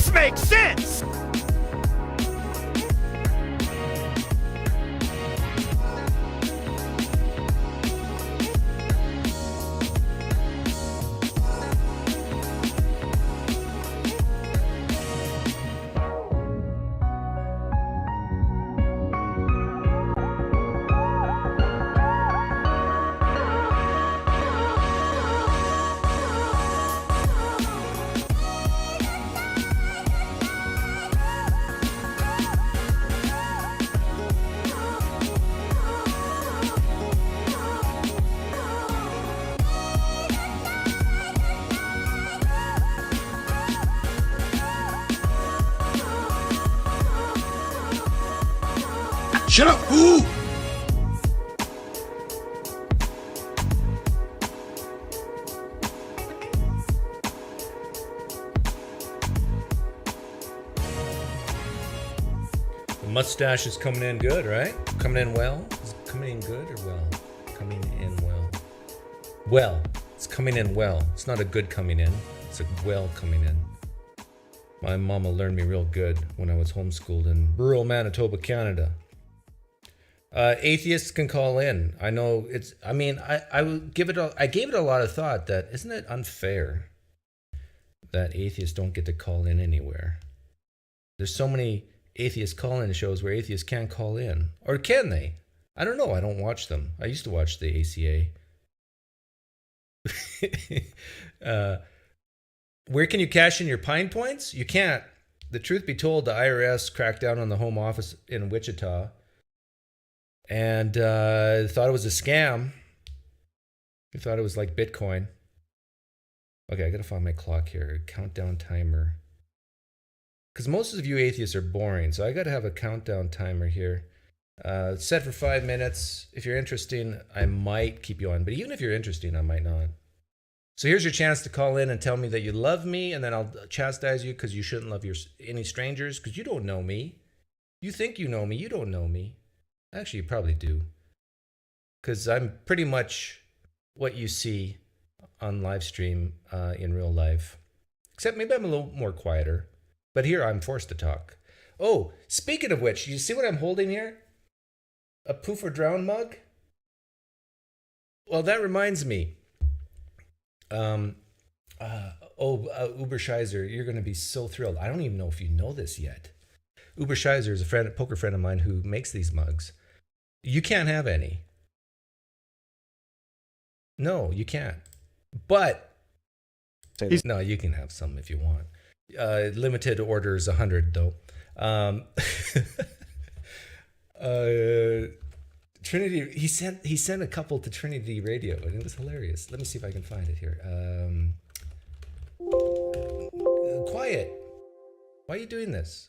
This makes sense! Shut up! Ooh! The mustache is coming in good, right? Coming in well? Is it coming in good or well? Coming in well. Well. It's coming in well. It's not a good coming in. It's a well coming in. My mama learned me real good when I was homeschooled in rural Manitoba, Canada. Atheists can call in. I know it's, I mean, I gave it a lot of thought that, isn't it unfair that atheists don't get to call in anywhere? There's so many atheist call-in shows where atheists can't call in. Or can they? I don't know. I don't watch them. I used to watch the ACA. Where can you cash in your Pine points? You can't. The truth be told, the IRS cracked down on the home office in Wichita and thought it was a scam. They thought it was like Bitcoin. Okay, I gotta find my clock here. Countdown timer. Because most of you atheists are boring, so I gotta have a countdown timer here. Set for 5 minutes. If you're interesting, I might keep you on. But even if you're interesting, I might not. So here's your chance to call in and tell me that you love me, and then I'll chastise you because you shouldn't love any strangers, because you don't know me. You think you know me. You don't know me. Actually, you probably do. Because I'm pretty much what you see on live stream in real life. Except maybe I'm a little more quieter. But here I'm forced to talk. Oh, speaking of which, you see what I'm holding here? A Poof or Drown mug? Well, that reminds me. Uber Scheiser, you're going to be so thrilled. I don't even know if you know this yet. Uber Scheiser is a poker friend of mine who makes these mugs. You can't have any. No, you can't. But no, you can have some if you want. Limited orders 100 though. Trinity, he sent a couple to Trinity Radio, and it was hilarious. Let me see if I can find it here. Quiet. Why are you doing this?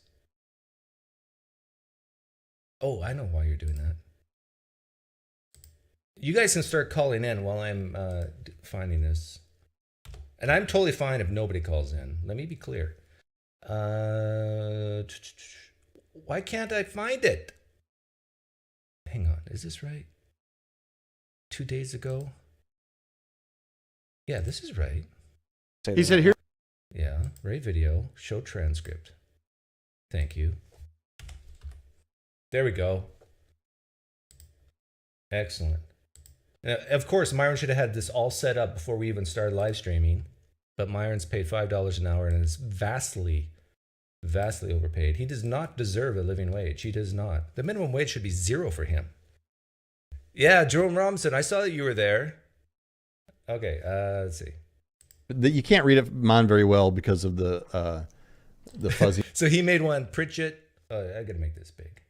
Oh, I know why you're doing that. You guys can start calling in while I'm finding this. And I'm totally fine if nobody calls in. Let me be clear. Why can't I find it? Hang on, is this right? 2 days ago? Yeah, this is right. He said here. Yeah, right video, show transcript. Thank you. There we go. Excellent. Now, of course, Myron should have had this all set up before we even started live streaming, but Myron's paid $5 an hour and is vastly overpaid. He does not deserve a living wage. He does not. The minimum wage should be 0 for him. Yeah, Jerome Robinson, I saw that you were there. Okay, let's see. You can't read it mine very well because of the fuzzy. So he made one, Pritchett. I gotta make this big.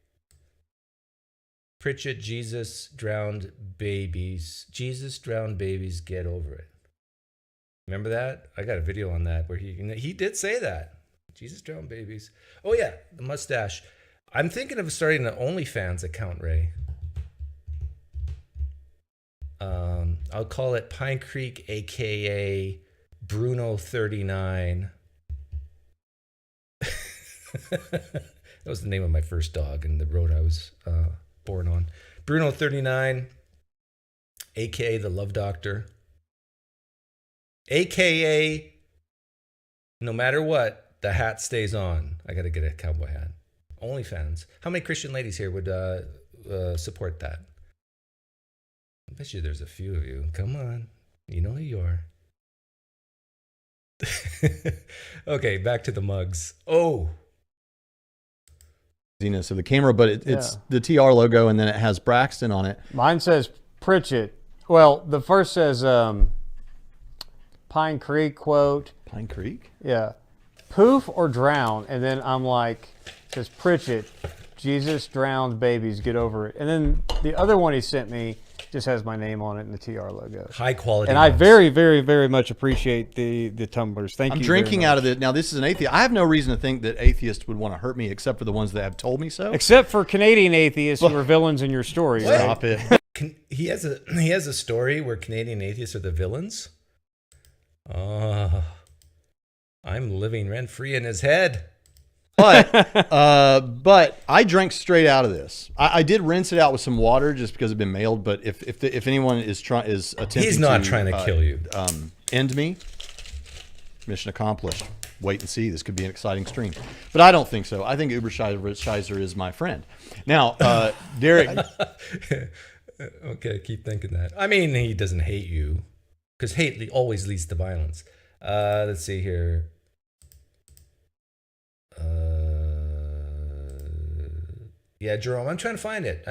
Pritchett, Jesus drowned babies. Jesus drowned babies, get over it. Remember that? I got a video on that where he did say that. Jesus drowned babies. Oh yeah, the mustache. I'm thinking of starting an OnlyFans account, Ray. I'll call it PineCreek, aka Bruno39. That was the name of my first dog and the road I was born on. Bruno39, aka the Love Doctor, aka no matter what, the hat stays on. I got to get a cowboy hat. OnlyFans. How many Christian ladies here would support that? I bet you there's a few of you. Come on. You know who you are. Okay, back to the mugs. Oh. Of the camera, but it's the TR logo, and then it has Braxton on it. Mine says Pritchett. Well, the first says PineCreek quote. PineCreek? Yeah. Poof or drown. And then I'm like, it says Pritchett, Jesus drowned babies, get over it. And then the other one he sent me just has my name on it and the TR logo. High quality. And I very, very, very much appreciate the tumblers. Thank you. I'm drinking out of it. Now, this is an atheist. I have no reason to think that atheists would want to hurt me except for the ones that have told me so. Except for Canadian atheists who are villains in your story. Right? Stop it. He has a story where Canadian atheists are the villains. Oh, I'm living rent free in his head. But I drank straight out of this. I did rinse it out with some water just because it'd been mailed. But if anyone is attempting, he's not trying to kill you, end me. Mission accomplished. Wait and see. This could be an exciting stream, but I don't think so. I think Uberscheiser is my friend. Now, Derek. Okay, keep thinking that. I mean, he doesn't hate you, because hate always leads to violence. Let's see here. Yeah, Jerome, I'm trying to find it.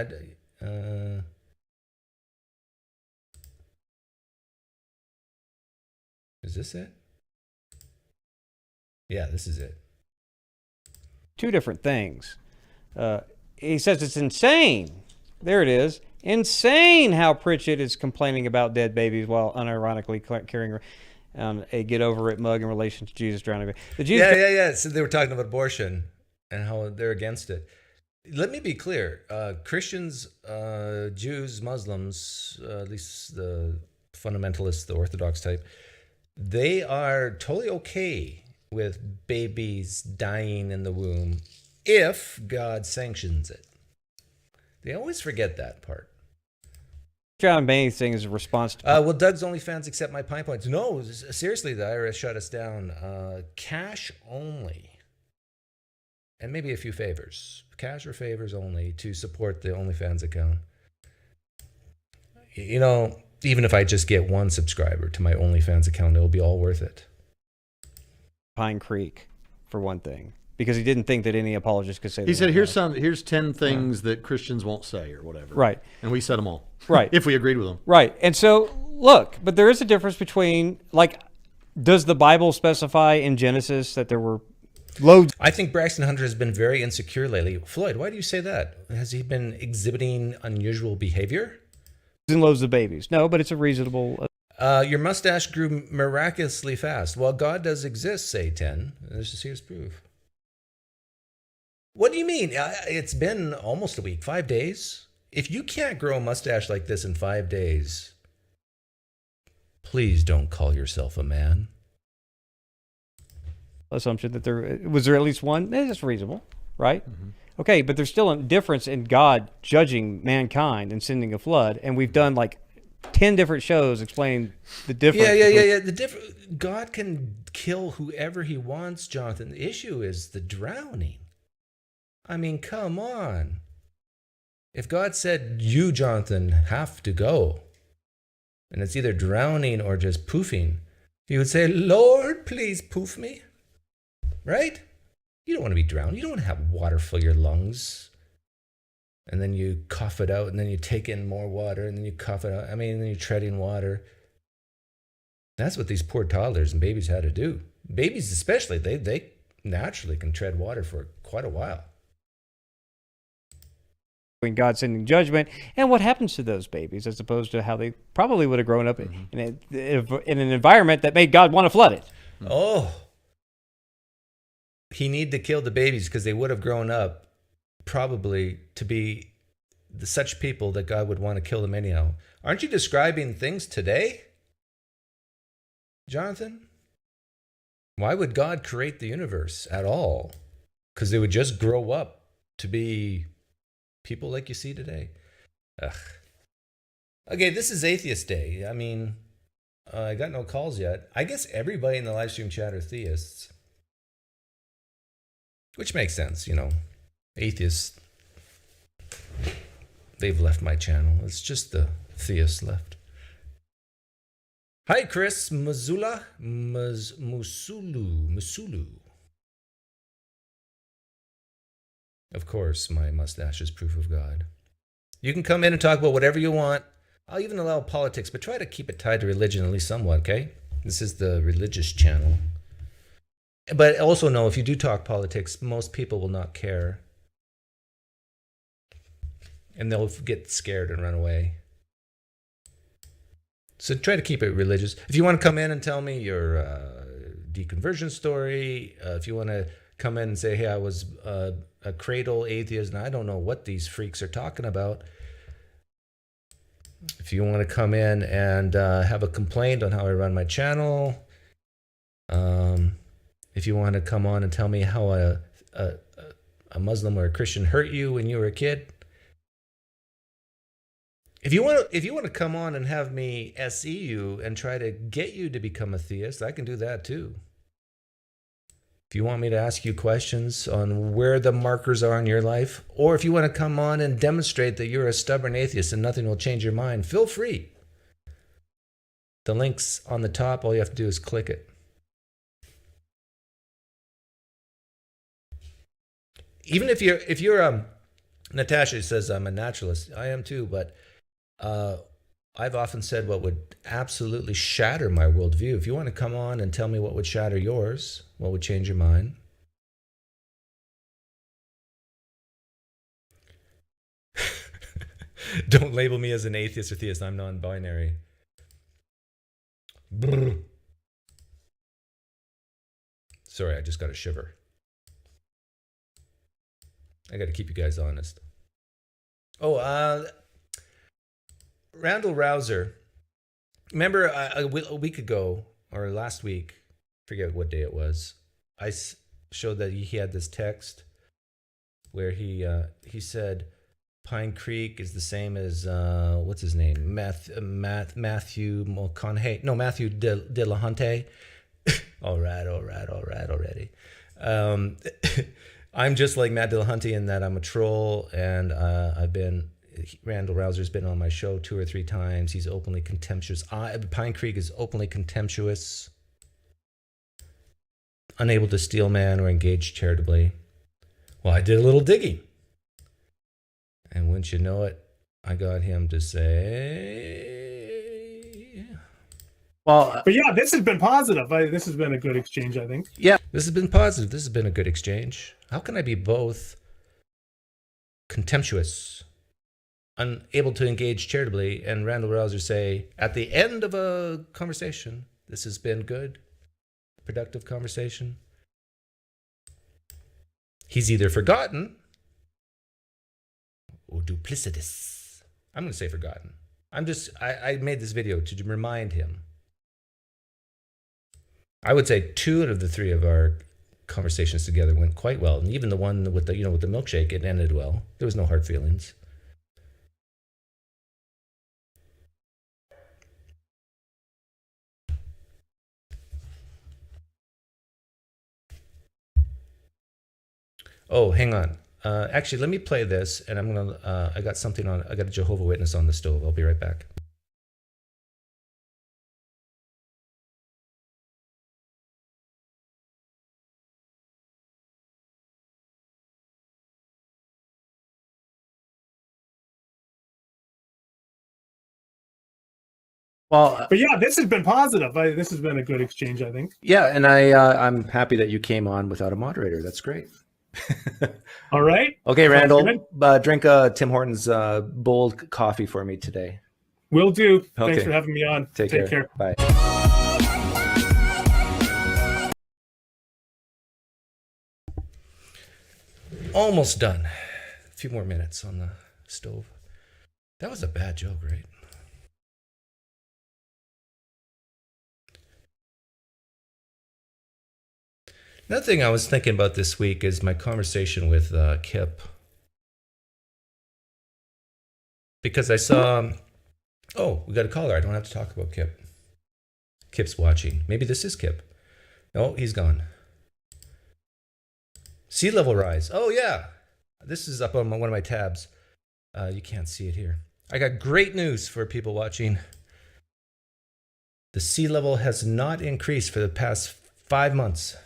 Is this it? Yeah, this is it. Two different things. He says it's insane. There it is. Insane how Pritchett is complaining about dead babies while unironically carrying a get over it mug in relation to Jesus drowning. Yeah. So they were talking about abortion and how they're against it. Let me be clear. Christians, Jews, Muslims, at least the fundamentalists, the Orthodox type, they are totally okay with babies dying in the womb if God sanctions it. They always forget that part. John Bain's thing is a response to... Well, Doug's OnlyFans accept my Pine Points. No, seriously, the IRS shut us down. Cash only. And maybe a few favors. Cash or favors only to support the OnlyFans account. You know, even if I just get one subscriber to my OnlyFans account, it'll be all worth it. PineCreek, for one thing. Because he didn't think that any apologist could say that. He said, here's 10 things that Christians won't say or whatever. Right. And we said them all. Right. If we agreed with them. Right. And so, look, but there is a difference between, like, does the Bible specify in Genesis that there were loads? I think Braxton Hunter has been very insecure lately. Floyd, why do you say that? Has he been exhibiting unusual behavior? And loads of babies. No, but it's a reasonable... Your mustache grew miraculously fast. Well, God does exist, say 10. Here's proof. What do you mean? It's been almost a week, 5 days. If you can't grow a mustache like this in 5 days, please don't call yourself a man. Assumption that there at least one. That's reasonable, right? Mm-hmm. Okay, but there's still a difference in God judging mankind and sending a flood, and we've done like 10 different shows explaining the difference. Yeah. God can kill whoever he wants, Jonathan. The issue is the drowning. I mean, come on. If God said, you, Jonathan, have to go, and it's either drowning or just poofing, he would say, Lord, please poof me. Right? You don't want to be drowned. You don't want to have water fill your lungs. And then you cough it out, and then you take in more water, and then you cough it out. I mean, then you tread in water. That's what these poor toddlers and babies had to do. Babies especially, they naturally can tread water for quite a while. When God sending judgment, and what happens to those babies as opposed to how they probably would have grown up in an environment that made God want to flood it. Oh, he needed to kill the babies because they would have grown up probably to be such people that God would want to kill them anyhow. Aren't you describing things today, Jonathan? Why would God create the universe at all? Because they would just grow up to be people like you see today. Ugh. Okay, this is Atheist Day. I mean, I got no calls yet. I guess everybody in the live stream chat are theists. Which makes sense, you know. Atheists, they've left my channel. It's just the theists left. Hi, Chris Musulu. Of course, my mustache is proof of God. You can come in and talk about whatever you want. I'll even allow politics, but try to keep it tied to religion at least somewhat, okay? This is the religious channel. But also know, if you do talk politics, most people will not care. And they'll get scared and run away. So try to keep it religious. If you want to come in and tell me your deconversion story, if you want to come in and say, hey, I was a cradle atheist and I don't know what these freaks are talking about. If you want to come in and have a complaint on how I run my channel, if you want to come on and tell me how a Muslim or a Christian hurt you when you were a kid, if you want to come on and have me SE you and try to get you to become a theist, I can do that too. If you want me to ask you questions on where the markers are in your life, or if you want to come on and demonstrate that you're a stubborn atheist and nothing will change your mind, feel free. The link's on the top. All you have to do is click it. Even if you're Natasha says I'm a naturalist. I am too, but I've often said what would absolutely shatter my worldview. If you want to come on and tell me what would shatter yours, what would change your mind? Don't label me as an atheist or theist. I'm non-binary. Brr. Sorry, I just got a shiver. I got to keep you guys honest. Oh, Randall Rouser. Remember a week ago, or last week, forget what day it was, I showed that he had this text where he said PineCreek is the same as, what's his name? Matthew McConaughey. No, Matthew De La Hunte. All right already. I'm just like Matt Dillahunty in that I'm a troll, and Randall Rouser's been on my show 2 or 3 times. He's openly contemptuous. PineCreek is openly contemptuous, unable to steal man or engage charitably. Well, I did a little digging, and wouldn't you know it, I got him to say, well, but yeah, this has been positive. This has been a good exchange, I think. Yeah, this has been positive. This has been a good exchange. How can I be both contemptuous, unable to engage charitably, and Randall Rouser say, at the end of a conversation, this has been good, productive conversation? He's either forgotten or duplicitous. I'm going to say forgotten. I made this video to remind him. I would say 2 out of the 3 of our conversations together went quite well, and even the one with the milkshake, it ended well. There was no hard feelings. Oh, hang on. Actually, let me play this, and I'm gonna. I got a Jehovah's Witness on the stove. I'll be right back. Well, but yeah, this has been positive. This has been a good exchange, I think. Yeah, and I'm happy that you came on without a moderator. That's great. All right. Okay, Randall, drink Tim Hortons bold coffee for me today. Will do. Okay. Thanks for having me on. Take care. Bye. Almost done. A few more minutes on the stove. That was a bad joke, right? Another thing I was thinking about this week is my conversation with Kip. Because I saw, oh, we got a caller. I don't have to talk about Kip. Kip's watching. Maybe this is Kip. No, he's gone. Sea level rise. Oh yeah, this is up on one of my tabs. You can't see it here. I got great news for people watching. The sea level has not increased for the past 5 months.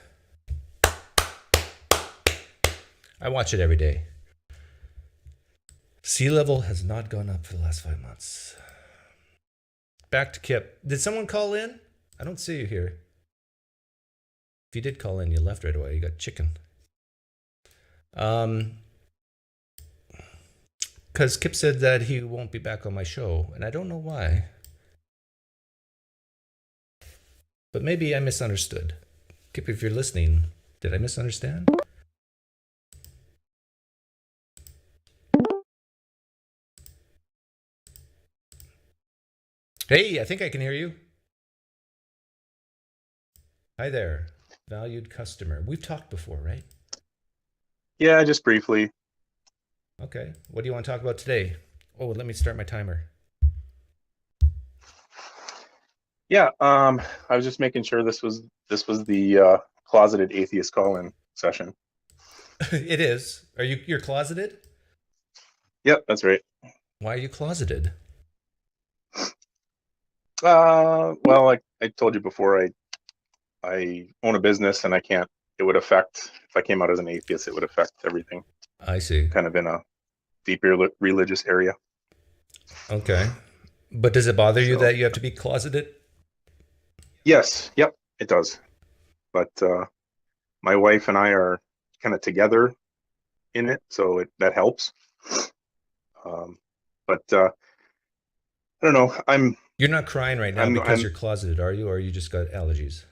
I watch it every day. Sea level has not gone up for the last 5 months. Back to Kip. Did someone call in? I don't see you here. If you did call in, you left right away. You got chicken. Because Kip said that he won't be back on my show, and I don't know why. But maybe I misunderstood. Kip, if you're listening, did I misunderstand? Hey, I think I can hear you. Hi there, valued customer. We've talked before, right? Yeah, just briefly. Okay. What do you want to talk about today? Oh, let me start my timer. Yeah, I was just making sure this was the closeted atheist call-in session. It is. You're closeted? Yep, that's right. Why are you closeted? Well, like I told you before, I own a business, and I can't. It would affect, if I came out as an atheist, it would affect everything. I see. Kind of in a deeper religious area. Okay. But does it bother you that you have to be closeted? Yes. Yep, it does. But my wife and I are kind of together in it, so that helps. But I don't know. You're not crying right now because you're closeted, are you? Or you just got allergies?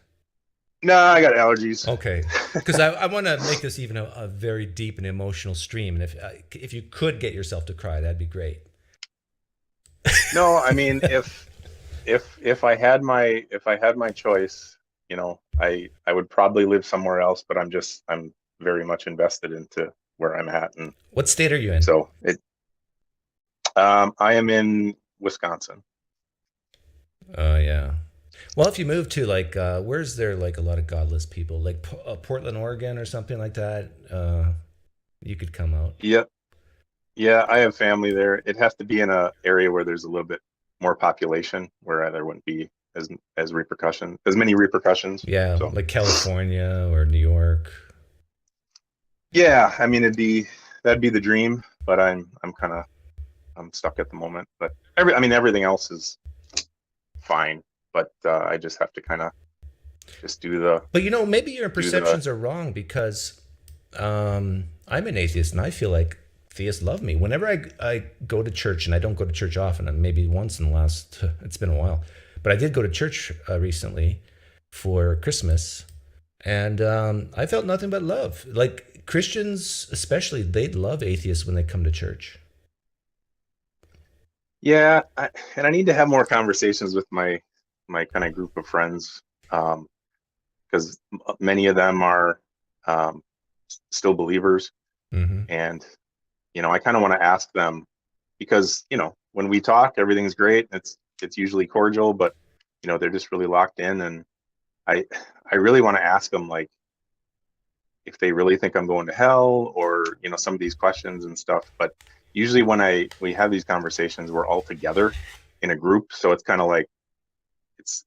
No, I got allergies. Okay. Because I want to make this even a very deep and emotional stream. And if you could get yourself to cry, that'd be great. No, I mean, if I had my choice, you know, I would probably live somewhere else, but I'm very much invested into where I'm at. And what state are you in? So I am in Wisconsin. Oh yeah. Well, if you move to like, where's there like a lot of godless people, like Portland, Oregon, or something like that, you could come out. Yep. Yeah, I have family there. It has to be in an area where there's a little bit more population, where there wouldn't be as many repercussions. Yeah, so. Like California or New York. Yeah, I mean that'd be the dream, but I'm stuck at the moment. But everything else is fine. But I just have to kind of just do the. But maybe your perceptions are wrong, because I'm an atheist and I feel like theists love me. Whenever I go to church, and I don't go to church often, maybe once in the last, it's been a while, but I did go to church recently for Christmas, and I felt nothing but love. Like Christians, especially, they love atheists when they come to church. Yeah, and I need to have more conversations with my kind of group of friends, because many of them are still believers. Mm-hmm. And I kind of want to ask them, because when we talk, everything's great, it's usually cordial, but they're just really locked in. And I really want to ask them, like, if they really think I'm going to hell, or some of these questions and stuff. But usually when we have these conversations, we're all together in a group, so it's kind of like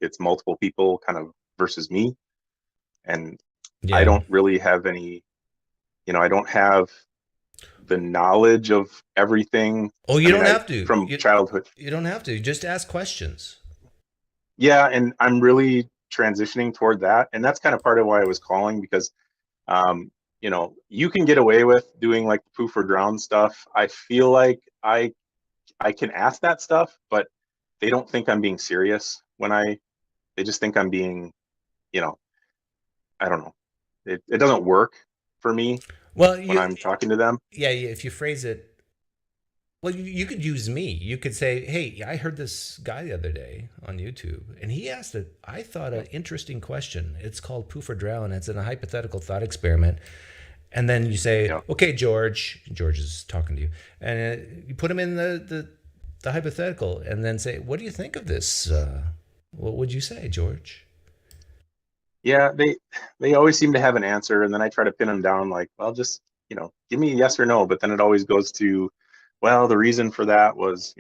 it's multiple people kind of versus me, and yeah. I don't really have any, I don't have the knowledge of everything. Oh, you don't have to from childhood. You don't have to. Just ask questions. Yeah, and I'm really transitioning toward that, and that's kind of part of why I was calling, because you can get away with doing like the poof or drown stuff. I feel like I can ask that stuff, but they don't think I'm being serious they just think I'm being, I don't know. It doesn't work for me when I'm talking to them. Yeah, if you phrase it, well, you could use me. You could say, hey, I heard this guy the other day on YouTube, and he asked I thought, an interesting question. It's called Poof or Drown. It's in a hypothetical thought experiment. And then you say, okay, George is talking to you, and you put him in the hypothetical, and then say, what do you think of this? What would you say, George? Yeah, they always seem to have an answer, and then I try to pin them down like, well, just, give me a yes or no, but then it always goes to, well, the reason for that was,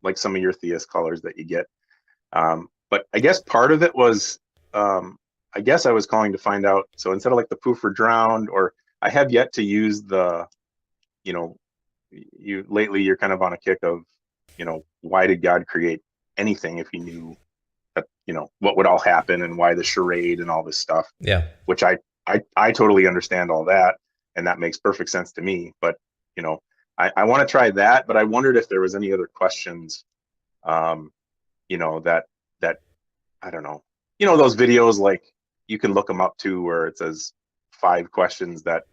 like some of your theist callers that you get. But I guess part of it was, I guess I was calling to find out, so instead of like the poof or drowned, or I have yet to use the, lately you're kind of on a kick of, why did God create anything if he knew that, what would all happen, and why the charade and all this stuff. Yeah. Which I totally understand all that, and that makes perfect sense to me. But, I want to try that, but I wondered if there was any other questions, that I don't know, those videos, like you can look them up too, where it says 5 questions that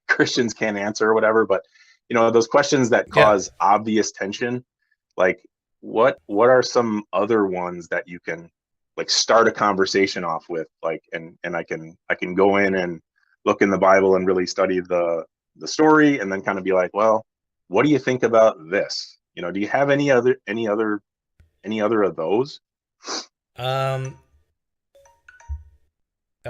Christians can't answer or whatever. But, those questions that cause obvious tension, like what are some other ones that you can like start a conversation off with, like, and I can go in and look in the Bible and really study the story, and then kind of be like, well, what do you think about this? Do you have any other of those? That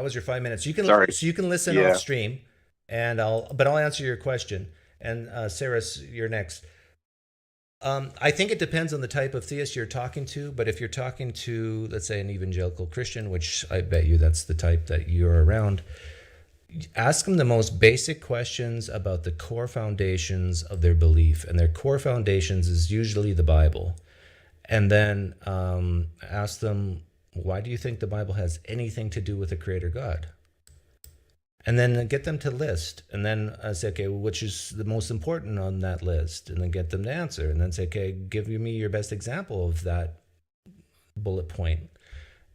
was your 5 minutes. You can Sorry. So you can listen off stream, and I'll answer your question. And Sarah, you're next. I think it depends on the type of theist you're talking to, but if you're talking to, let's say, an evangelical Christian, which I bet you that's the type that you're around, ask them the most basic questions about the core foundations of their belief, and their core foundations is usually the Bible. And then ask them, why do you think the Bible has anything to do with a creator God? And then get them to list, and then say, okay, which is the most important on that list? And then get them to answer, and then say, okay, give me your best example of that bullet point.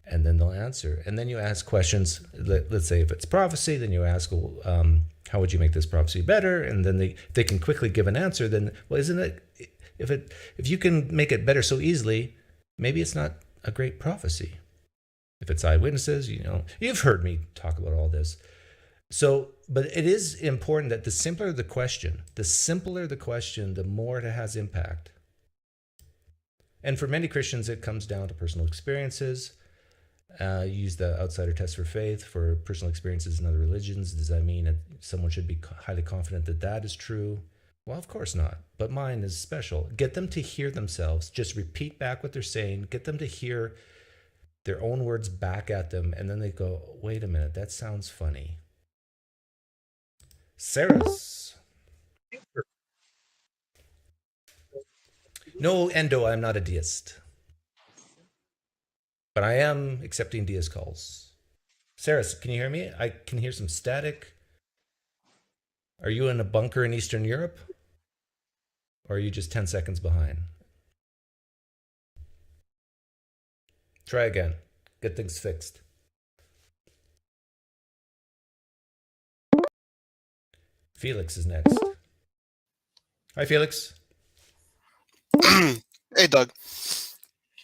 And then they'll answer. And then you ask questions. Let's say if it's prophecy, then you ask, well, how would you make this prophecy better? And then they can quickly give an answer. Then, well, isn't it, if you can make it better so easily, maybe it's not a great prophecy. If it's eyewitnesses, you've heard me talk about all this. So, but it is important that the simpler the question, the more it has impact. And for many Christians, it comes down to personal experiences. Use the outsider test for faith for personal experiences in other religions. Does that mean that someone should be highly confident that that is true? Well, of course not. But mine is special. Get them to hear themselves. Just repeat back what they're saying. Get them to hear their own words back at them. And then they go, wait a minute, that sounds funny. Sarah's. No, Endo, I'm not a deist. But I am accepting deist calls. Sarah, can you hear me? I can hear some static. Are you in a bunker in Eastern Europe? Or are you just 10 seconds behind? Try again. Get things fixed. Felix is next. Hi, Felix. Hey, Doug.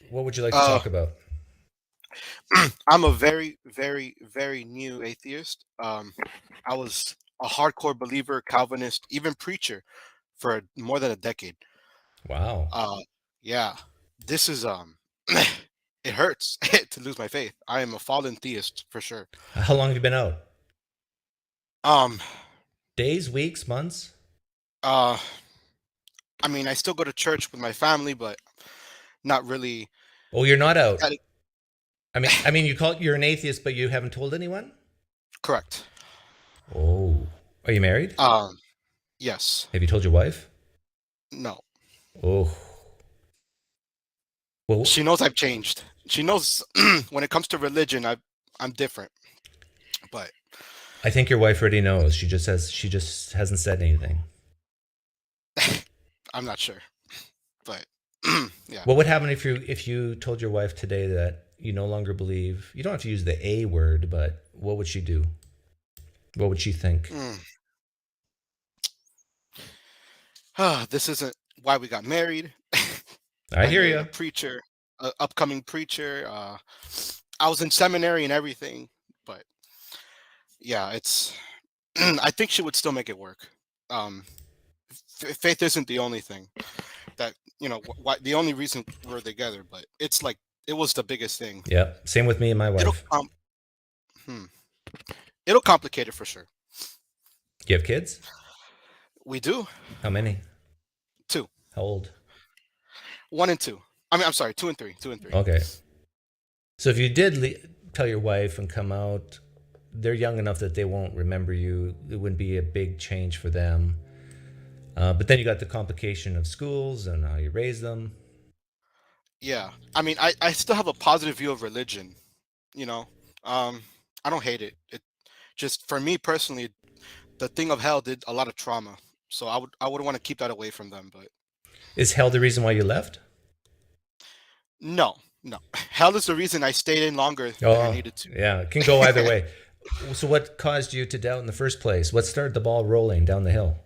What would you like to talk about? I'm a very, very, very new atheist. I was a hardcore believer, Calvinist, even preacher for more than a decade. Wow. Yeah. This is it hurts to lose my faith. I am a fallen theist for sure. How long have you been out? Days, weeks, months? I mean, I still go to church with my family, but not really. Oh, you're not out. I mean, you're an atheist, but you haven't told anyone? Correct. Oh, are you married? Yes. Have you told your wife? No. Oh. Well, she knows I've changed. She knows when it comes to religion, I'm different. But I think your wife already knows. She just hasn't said anything. I'm not sure. But yeah. What would happen if you told your wife today that you no longer believe? You don't have to use the A word, but what would she do? What would she think? This isn't why we got married. I hear you. A preacher, upcoming preacher. I was in seminary and everything, but yeah, it's. I think she would still make it work. Faith isn't the only thing that why the only reason we're together, but it's like it was the biggest thing. Yeah, same with me and my wife. it'll complicate it for sure. You have kids? We do. How many? 2. How old? 1 and 2. I mean, I'm sorry, 2 and 3. 2 and 3. Okay. So if you did tell your wife and come out, they're young enough that they won't remember you. It wouldn't be a big change for them. But then you got the complication of schools and how you raise them. Yeah. I mean, I still have a positive view of religion, you know. I don't hate it. It just, for me personally, the thing of hell did a lot of trauma. So I would want to keep that away from them, but Is hell the reason why you left? no. Hell is the reason I stayed in longer than I needed to. Yeah, it can go either way. So what caused you to doubt in the first place? What started the ball rolling down the hill?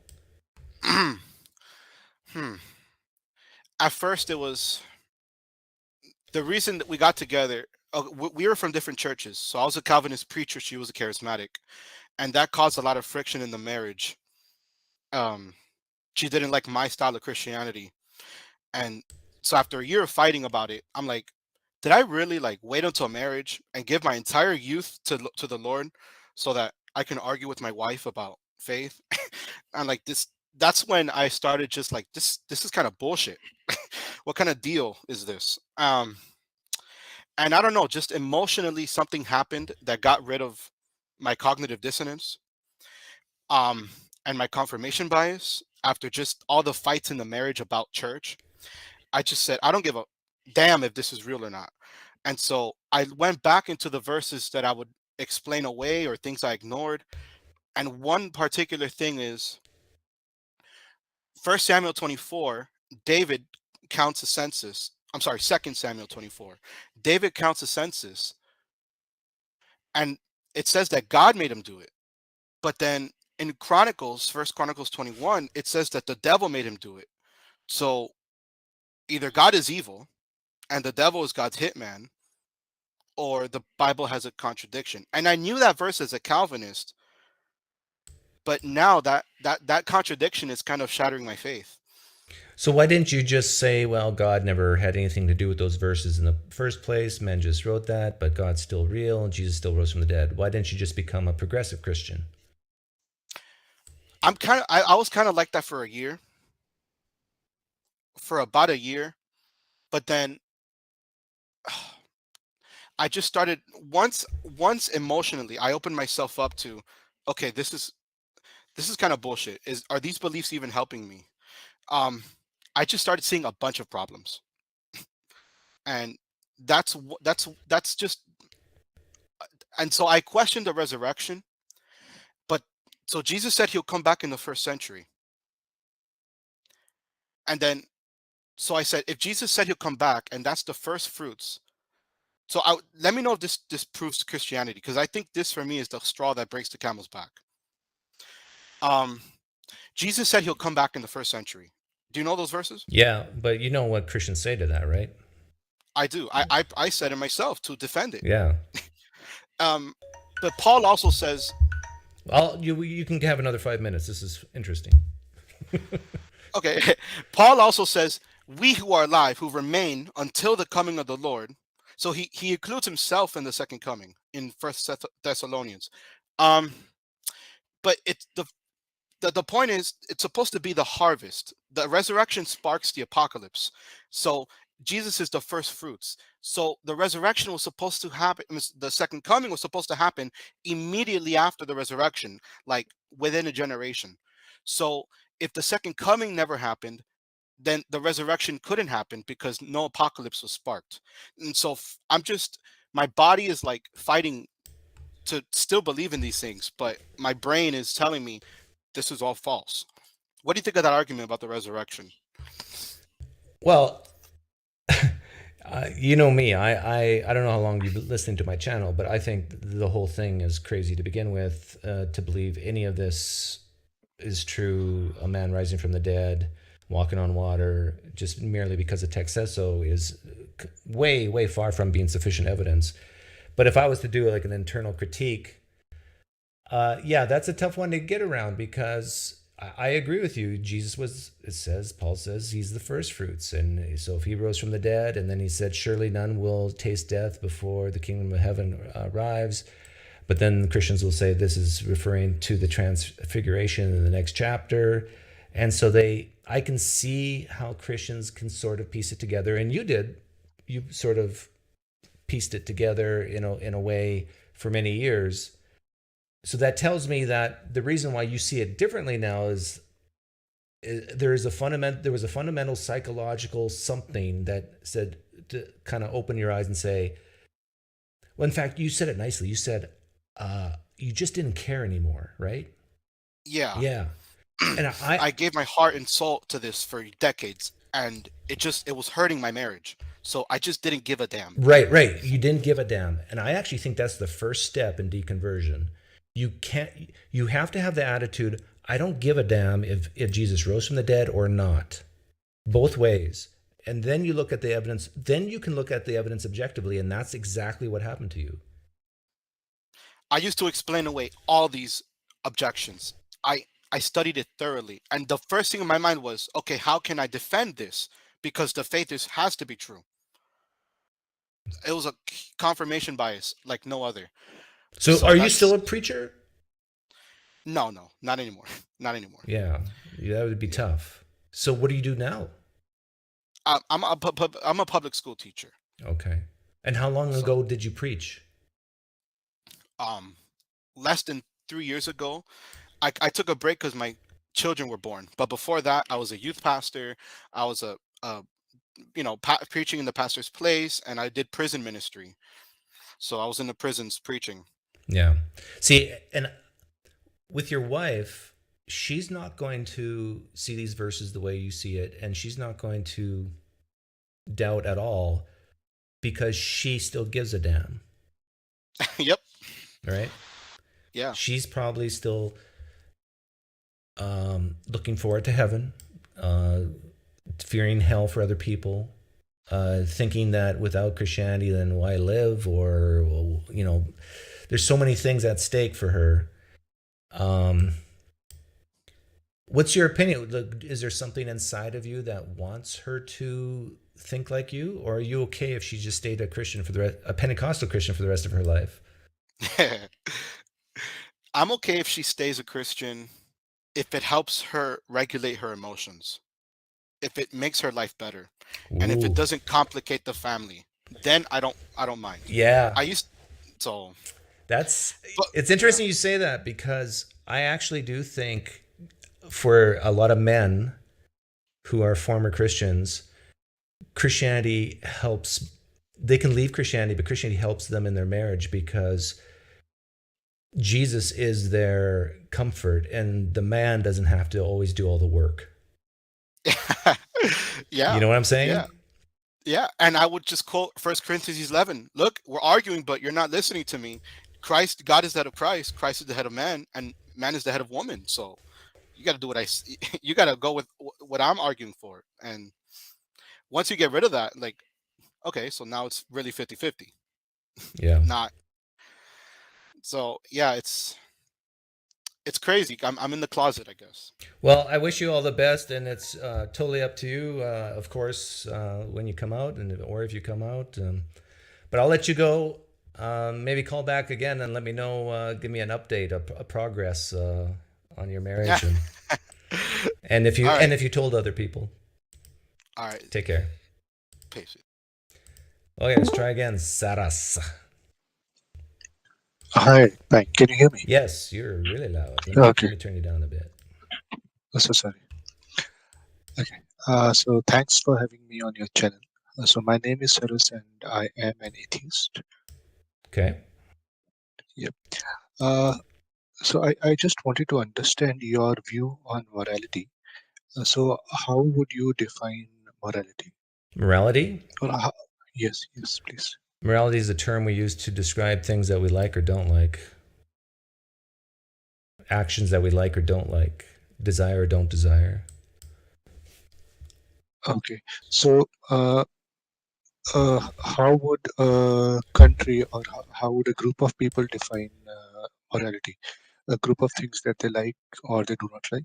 At first, it was the reason that we got together. We were from different churches. So I was a Calvinist preacher. She was a charismatic. And that caused a lot of friction in the marriage. She didn't like my style of Christianity. And so after a year of fighting about it, I'm like, did I really like wait until marriage and give my entire youth to the Lord so that I can argue with my wife about faith? And like this, that's when I started just like, this is kind of bullshit. What kind of deal is this? And I don't know, just emotionally something happened that got rid of my cognitive dissonance and my confirmation bias after just all the fights in the marriage about church. I just said, I don't give a damn if this is real or not. And so I went back into the verses that I would explain away or things I ignored. And one particular thing is 1 Samuel 24, David counts a census. I'm sorry, 2 Samuel 24. David counts a census. And it says that God made him do it. But then in Chronicles, 1 Chronicles 21, it says that the devil made him do it. So either God is evil and the devil is God's hitman, or the Bible has a contradiction. And I knew that verse as a Calvinist, but now that contradiction is kind of shattering my faith. So why didn't you just say, well, God never had anything to do with those verses in the first place. Men just wrote that, but God's still real and Jesus still rose from the dead. Why didn't you just become a progressive Christian? I was kind of like that for a year. For about a year. But then I just started once emotionally, I opened myself up to, okay, this is kind of bullshit. Are these beliefs even helping me? I just started seeing a bunch of problems. And that's just, and so I questioned the resurrection. But so Jesus said he'll come back in the first century. And then, so I said, if Jesus said he'll come back and that's the first fruits, so let me know if this proves Christianity, because I think this for me is the straw that breaks the camel's back. Jesus said he'll come back in the first century. Do you know those verses? Yeah, but you know what Christians say to that, right? I do. I said it myself to defend it. Yeah. But Paul also says, you can have another 5 minutes. This is interesting. okay. Paul also says, we who are alive, who remain until the coming of the Lord. So he includes himself in the second coming in 1 Thessalonians. But it's the point is, it's supposed to be the harvest. The resurrection sparks the apocalypse. So Jesus is the first fruits. So the resurrection was supposed to happen. The second coming was supposed to happen immediately after the resurrection, like within a generation. So if the second coming never happened, then the resurrection couldn't happen because no apocalypse was sparked. And so my body is like fighting to still believe in these things, but my brain is telling me this is all false. What do you think of that argument about the resurrection? Well, you know me. I don't know how long you've been listening to my channel, but I think the whole thing is crazy to begin with. To believe any of this is true, a man rising from the dead, walking on water, just merely because the text says so, is way, way far from being sufficient evidence. But if I was to do like an internal critique, yeah, that's a tough one to get around, because I agree with you. Jesus was, Paul says he's the first fruits. And so if he rose from the dead, and then he said, surely none will taste death before the kingdom of heaven arrives. But then Christians will say this is referring to the transfiguration in the next chapter. And so I can see how Christians can sort of piece it together. And you sort of pieced it together in a way for many years. So that tells me that the reason why you see it differently now is there was a fundamental psychological something that said to kind of open your eyes and say, well, in fact, you said it nicely. You said, you just didn't care anymore, right? Yeah. Yeah. And I gave my heart and soul to this for decades, and it was hurting my marriage. So I just didn't give a damn. Right. You didn't give a damn. And I actually think that's the first step in deconversion. You have to have the attitude, I don't give a damn if Jesus rose from the dead or not. Both ways. And then you look at the evidence, then you can look at the evidence objectively, and that's exactly what happened to you. I used to explain away all these objections. I studied it thoroughly. And the first thing in my mind was, okay, how can I defend this? Because the faith has to be true. It was a confirmation bias like no other. So are you still a preacher? No, not anymore. Not anymore. Yeah, that would be tough. So what do you do now? I'm a public school teacher. Okay. And how long ago did you preach? Less than 3 years ago. I took a break because my children were born. But before that, I was a youth pastor. I was preaching in the pastor's place, and I did prison ministry. So I was in the prisons preaching. Yeah. See, and with your wife, she's not going to see these verses the way you see it, and she's not going to doubt at all because she still gives a damn. Yep. Right? Yeah. She's probably still looking forward to heaven, fearing hell for other people, thinking that without Christianity, then why live? Or, there's so many things at stake for her. What's your opinion? Is there something inside of you that wants her to think like you, or are you okay if she just stayed a Christian a Pentecostal Christian for the rest of her life? I'm okay if she stays a Christian, if it helps her regulate her emotions, if it makes her life better, and if it doesn't complicate the family, then I don't mind. Yeah. It's interesting you say that, because I actually do think for a lot of men who are former Christians, Christianity helps. They can leave Christianity, but Christianity helps them in their marriage because Jesus is their comfort, and the man doesn't have to always do all the work. Yeah. You know what I'm saying? Yeah. And I would just quote 1 Corinthians 11. Look, we're arguing, but you're not listening to me. God is the head of Christ. Christ is the head of man, and man is the head of woman. So you got to do you got to go with what I'm arguing for. And once you get rid of that, like, okay, so now it's really 50-50. Yeah. So yeah, it's crazy. I'm in the closet, I guess. Well, I wish you all the best, and it's totally up to you, of course, when you come out, or if you come out. But I'll let you go. Maybe call back again and let me know. Give me an update, a progress on your marriage, and if you told other people. All right. Take care. Peace. Okay, let's try again. Saras. Hi, Mike. Can you hear me? Yes, you're really loud. Okay. Let me turn you down a bit. So sorry. Okay. So thanks for having me on your channel. So my name is Saras, and I am an atheist. Okay. Yep. So I just wanted to understand your view on morality. So how would you define morality? Morality? Or yes, please. Morality is a term we use to describe things that we like or don't like. Actions that we like or don't like. Desire or don't desire. Okay. So how would a country, or how would a group of people define morality? A group of things that they like or they do not like?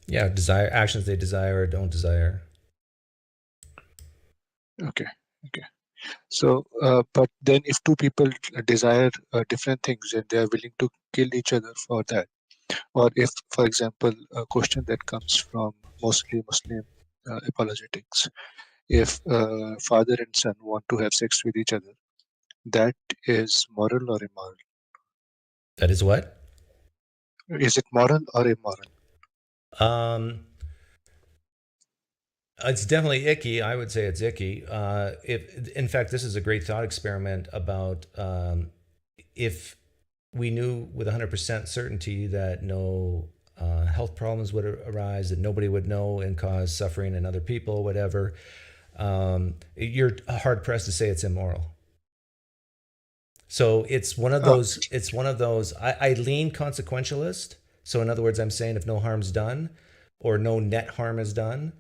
Yeah, actions they desire or don't desire. Okay. So, but then if two people desire different things and they are willing to kill each other for that, or if, for example, a question that comes from mostly Muslim apologetics, if father and son want to have sex with each other, that is moral or immoral? That is what? Is it moral or immoral? It's definitely icky. I would say it's icky. In fact, this is a great thought experiment about if we knew with 100% certainty that no health problems would arise, that nobody would know and cause suffering in other people, whatever, you're hard pressed to say it's immoral. So it's one of those. It's one of those. I lean consequentialist. So in other words, I'm saying if no harm's done, or no net harm is done,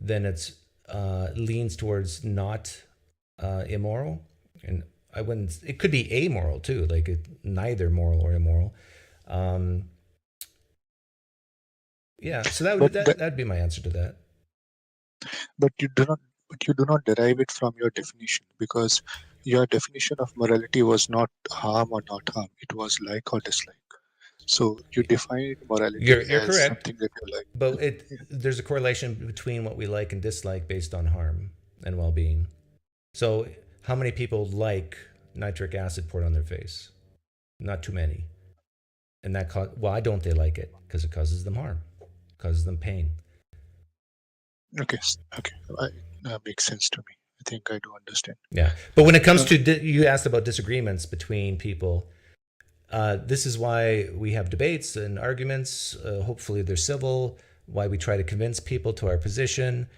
then it's leans towards not immoral. And I wouldn't. It could be amoral too, like neither moral or immoral. Yeah. So that'd be my answer to that. But you do not derive it from your definition, because your definition of morality was not harm or not harm. It was like or dislike. So you define morality You're as correct. something that you like. But there's a correlation between what we like and dislike based on harm and well-being. So how many people like nitric acid poured on their face? Not too many. And why don't they like it? Because it causes them harm, causes them pain. Okay, that makes sense to me. I think I do understand. Yeah, but when it comes to you asked about disagreements between people. This is why we have debates and arguments. Hopefully they're civil. Why we try to convince people to our position.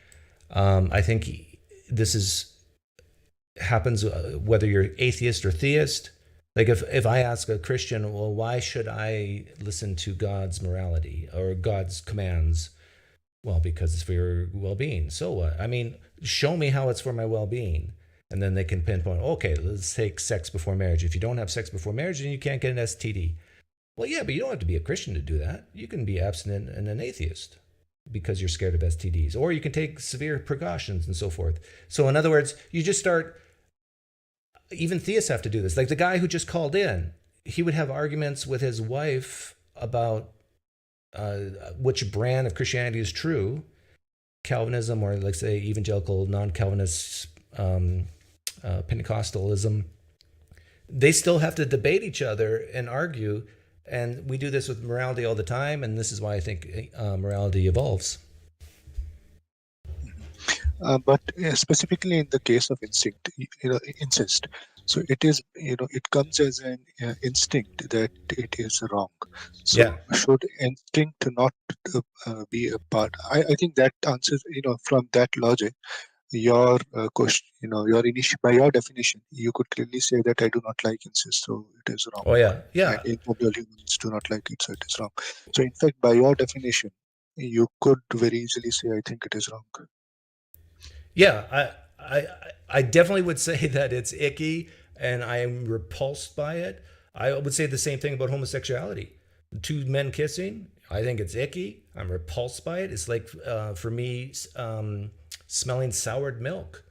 I think this happens whether you're atheist or theist. Like if I ask a Christian, well, why should I listen to God's morality or God's commands? Well, because it's for your well-being. So what? I mean, show me how it's for my well-being. And then they can pinpoint, okay, let's take sex before marriage. If you don't have sex before marriage, then you can't get an STD. Well, yeah, but you don't have to be a Christian to do that. You can be abstinent and an atheist because you're scared of STDs. Or you can take severe precautions and so forth. So in other words, you just start, even theists have to do this. Like the guy who just called in, he would have arguments with his wife about which brand of Christianity is true, Calvinism or like say evangelical, non-Calvinist Pentecostalism. They still have to debate each other and argue, and we do this with morality all the time, and this is why I think morality evolves. But specifically in the case of incest, so it is, it comes as an instinct that it is wrong. So should instinct not be a part? I think that answers, from that logic, your question, by your definition, you could clearly say that I do not like incest, so it is wrong. Oh yeah. And individual humans do not like it, so it is wrong. So in fact, by your definition, you could very easily say, I think it is wrong. Yeah, I definitely would say that it's icky and I am repulsed by it. I would say the same thing about homosexuality. Two men kissing, I think it's icky. I'm repulsed by it. It's like, for me, smelling soured milk.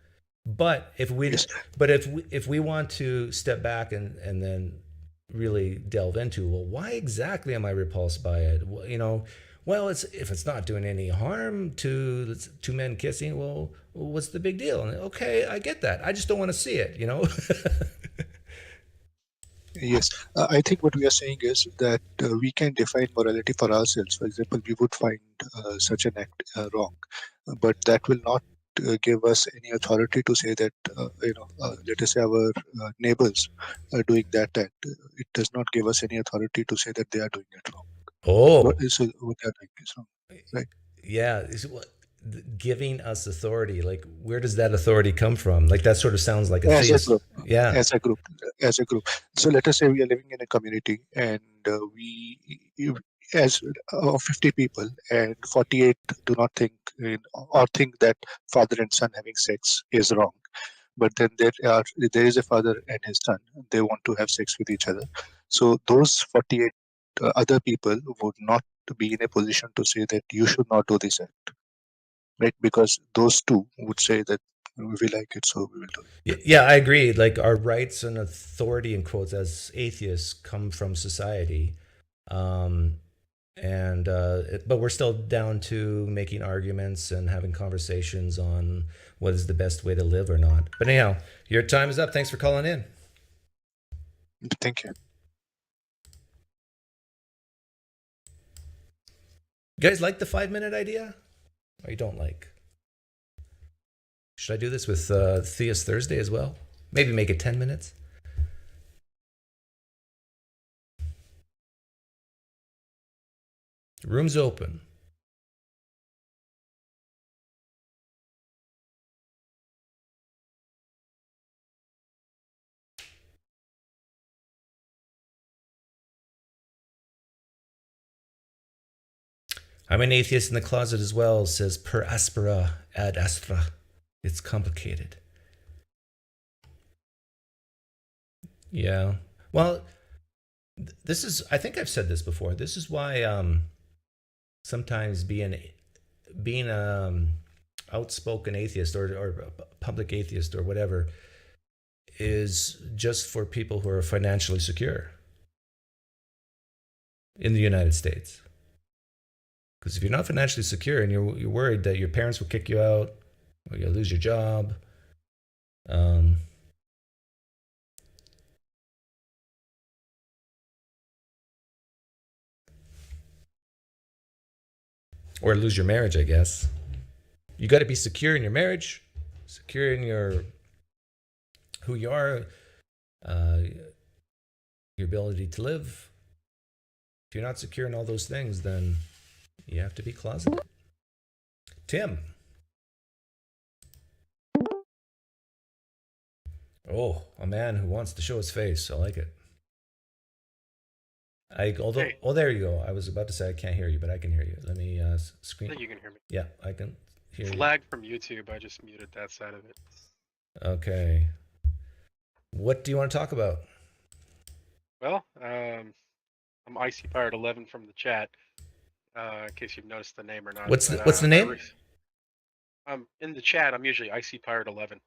But if we want to step back and then really delve into, well, why exactly am I repulsed by it? Well, if it's not doing any harm to two men kissing, well, what's the big deal? And okay, I get that. I just don't want to see it, Yes, I think what we are saying is that we can define morality for ourselves. For example, we would find such an act wrong, but that will not give us any authority to say that, let us say our neighbors are doing that act. It does not give us any authority to say that they are doing it wrong. Oh, what they are doing is wrong, right? Yeah, giving us authority. Like, where does that authority come from? Like, that sort of sounds like a theist. Group. Yeah, as a group. So let us say we are living in a community, and as 50 people, and 48 do not think or think that father and son having sex is wrong. But then there is a father and his son. They want to have sex with each other. So those 48 other people would not be in a position to say that you should not do this act, right? Because those two would say that we like it, so we will do it. Yeah, I agree. Like our rights and authority in quotes as atheists come from society. But we're still down to making arguments and having conversations on what is the best way to live or not. But anyhow, your time is up. Thanks for calling in. Thank you. You guys like the 5-minute idea? Or you don't like? Should I do this with Theist Thursday as well? Maybe make it 10 minutes? Room's open. I'm an atheist in the closet as well, says per aspera ad astra. It's complicated. Yeah. Well, this is, I think I've said this before. This is why sometimes being outspoken atheist or public atheist or whatever is just for people who are financially secure in the United States. Because if you're not financially secure and you're worried that your parents will kick you out or you'll lose your job, or lose your marriage, I guess. You got to be secure in your marriage, secure in your who you are, your ability to live. If you're not secure in all those things, then you have to be closeted. Tim. Oh, a man who wants to show his face. I like it. Oh, there you go. I was about to say I can't hear you, but I can hear you. Let me screen. I think you can hear me. Yeah, I can hear it's you. Lag from YouTube. I just muted that side of it. Okay. What do you want to talk about? Well, I'm Icy Pirate 11 from the chat. In case you've noticed the name or not. What's the name? In the chat, I'm usually Icy Pirate 11.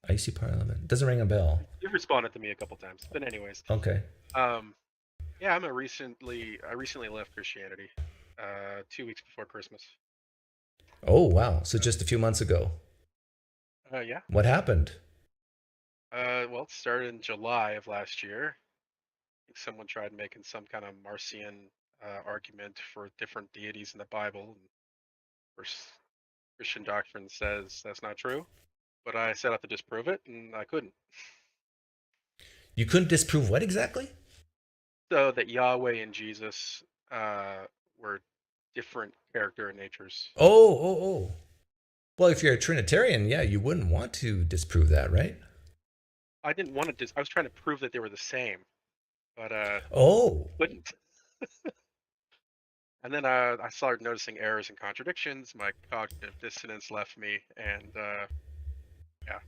Icy Pirate 11. Doesn't ring a bell. You've responded to me a couple times, but anyways. Okay. Yeah, I recently left Christianity, 2 weeks before Christmas. Oh wow! So just a few months ago. Yeah. What happened? Well, it started in July of last year. I think someone tried making some kind of Marcion argument for different deities in the Bible. And of course, Christian doctrine says that's not true, but I set out to disprove it, and I couldn't. You couldn't disprove what exactly? So that Yahweh and Jesus were different character and natures. Oh. Well, if you're a Trinitarian, yeah, you wouldn't want to disprove that, right? I didn't want to. I was trying to prove that they were the same, but couldn't. And then I started noticing errors and contradictions. My cognitive dissonance left me, and yeah.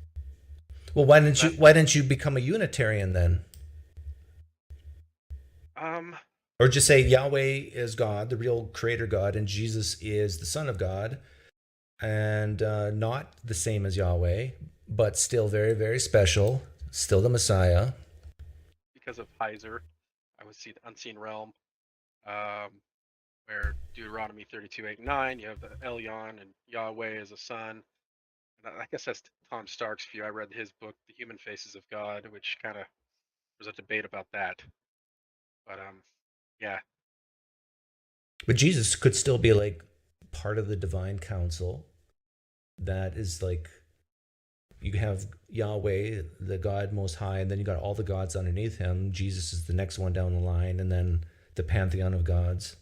Well, why didn't you become a Unitarian then? Or just say Yahweh is God, the real creator God, and Jesus is the Son of God, and not the same as Yahweh, but still very, very special, still the Messiah. Because of Heiser, I would see the unseen realm, where Deuteronomy 32:8-9, you have the Elyon and Yahweh as a son. And I guess that's Tom Stark's view. I read his book, The Human Faces of God, which kind of was a debate about that. But yeah. But Jesus could still be like part of the divine council. That is like, you have Yahweh, the God Most High, and then you got all the gods underneath him. Jesus is the next one down the line, and then the pantheon of gods.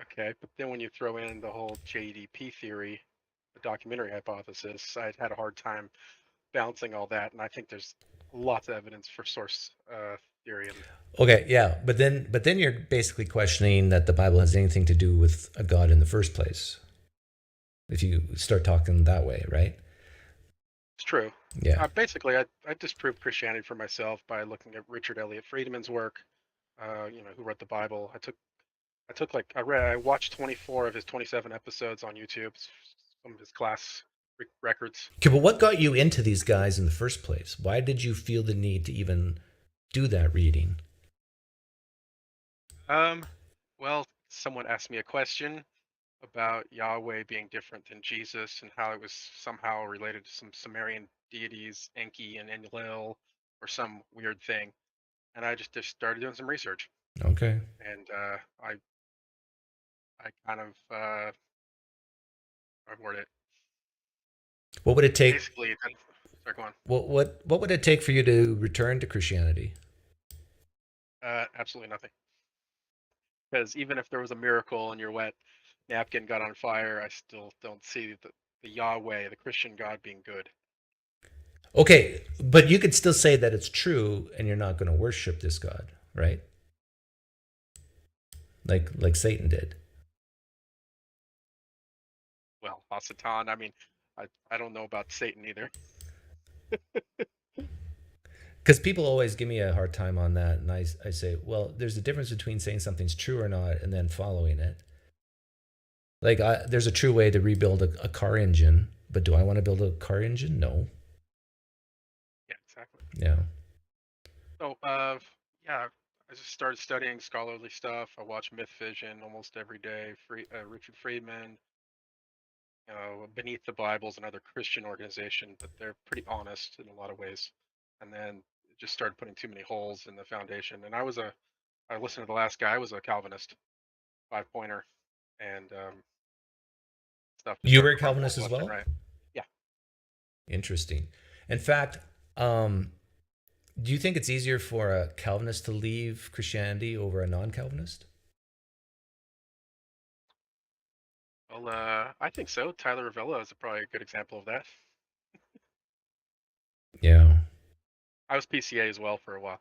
Okay, but then when you throw in the whole JDP theory, the documentary hypothesis, I had a hard time balancing all that, and I think there's lots of evidence for source theory. Okay, yeah, but then you're basically questioning that the Bible has anything to do with a God in the first place. If you start talking that way, right? It's true. Yeah. Basically, I disproved Christianity for myself by looking at Richard Elliott Friedman's work. Who wrote the Bible. I watched 24 of his 27 episodes on YouTube, some of his class records. Okay, but what got you into these guys in the first place? Why did you feel the need to even do that reading? Well, someone asked me a question about Yahweh being different than Jesus and how it was somehow related to some Sumerian deities, Enki and Enlil, or some weird thing. And I just started doing some research. Okay. And I kind of I word it. What would it take? Basically, sorry, go on. What would it take for you to return to Christianity? Absolutely nothing. Because even if there was a miracle and your wet napkin got on fire, I still don't see the Yahweh, the Christian God, being good. Okay, but you could still say that it's true, and you're not going to worship this God, right? Like Satan did. Well, Hasatan. I mean, I don't know about Satan either. Because people always give me a hard time on that, and I say, well, there's a difference between saying something's true or not and then following it. Like, there's a true way to rebuild a car engine, but do I want to build a car engine? No. Yeah, exactly. Yeah. So, yeah, I just started studying scholarly stuff. I watch Myth Vision almost every day. Richard Friedman, Beneath the Bible is another Christian organization, but they're pretty honest in a lot of ways. And then it just started putting too many holes in the foundation. And I listened to the last guy. I was a Calvinist, 5-pointer, and stuff. You were a Calvinist as well? Right. Yeah. Interesting. In fact, do you think it's easier for a Calvinist to leave Christianity over a non-Calvinist? Well, I think so. Tyler Ravella is probably a good example of that. Yeah. I was PCA as well for a while.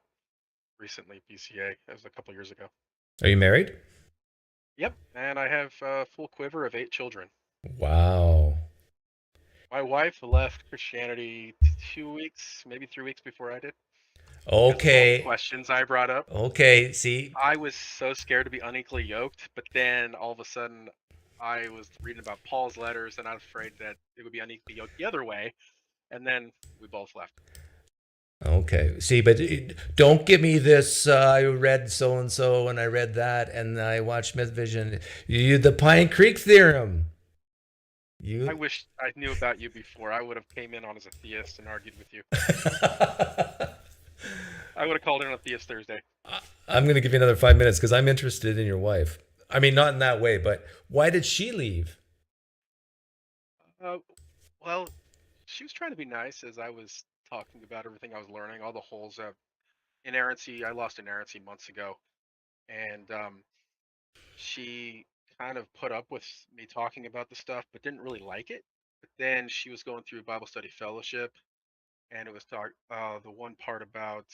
Recently PCA. That was a couple years ago. Are you married? Yep, and I have a full quiver of 8 children. Wow. My wife left Christianity 2 weeks, maybe 3 weeks before I did. Okay. Questions I brought up. Okay, see? I was so scared to be unequally yoked, but then all of a sudden I was reading about Paul's letters and I was afraid that it would be unequally yoked the other way, and then we both left. Okay. See, but don't give me this, I read so-and-so and I read that and I watched Myth Vision. The PineCreek theorem. I wish I knew about you before. I would have came in on as a theist and argued with you. I would have called in on Theist Thursday. I'm going to give you another 5 minutes because I'm interested in your wife. I mean, not in that way, but why did she leave? Well, she was trying to be nice as I was talking about everything I was learning, all the holes of inerrancy. I lost inerrancy months ago, and she kind of put up with me talking about the stuff, but didn't really like it. But then she was going through Bible study fellowship, and it was the one part about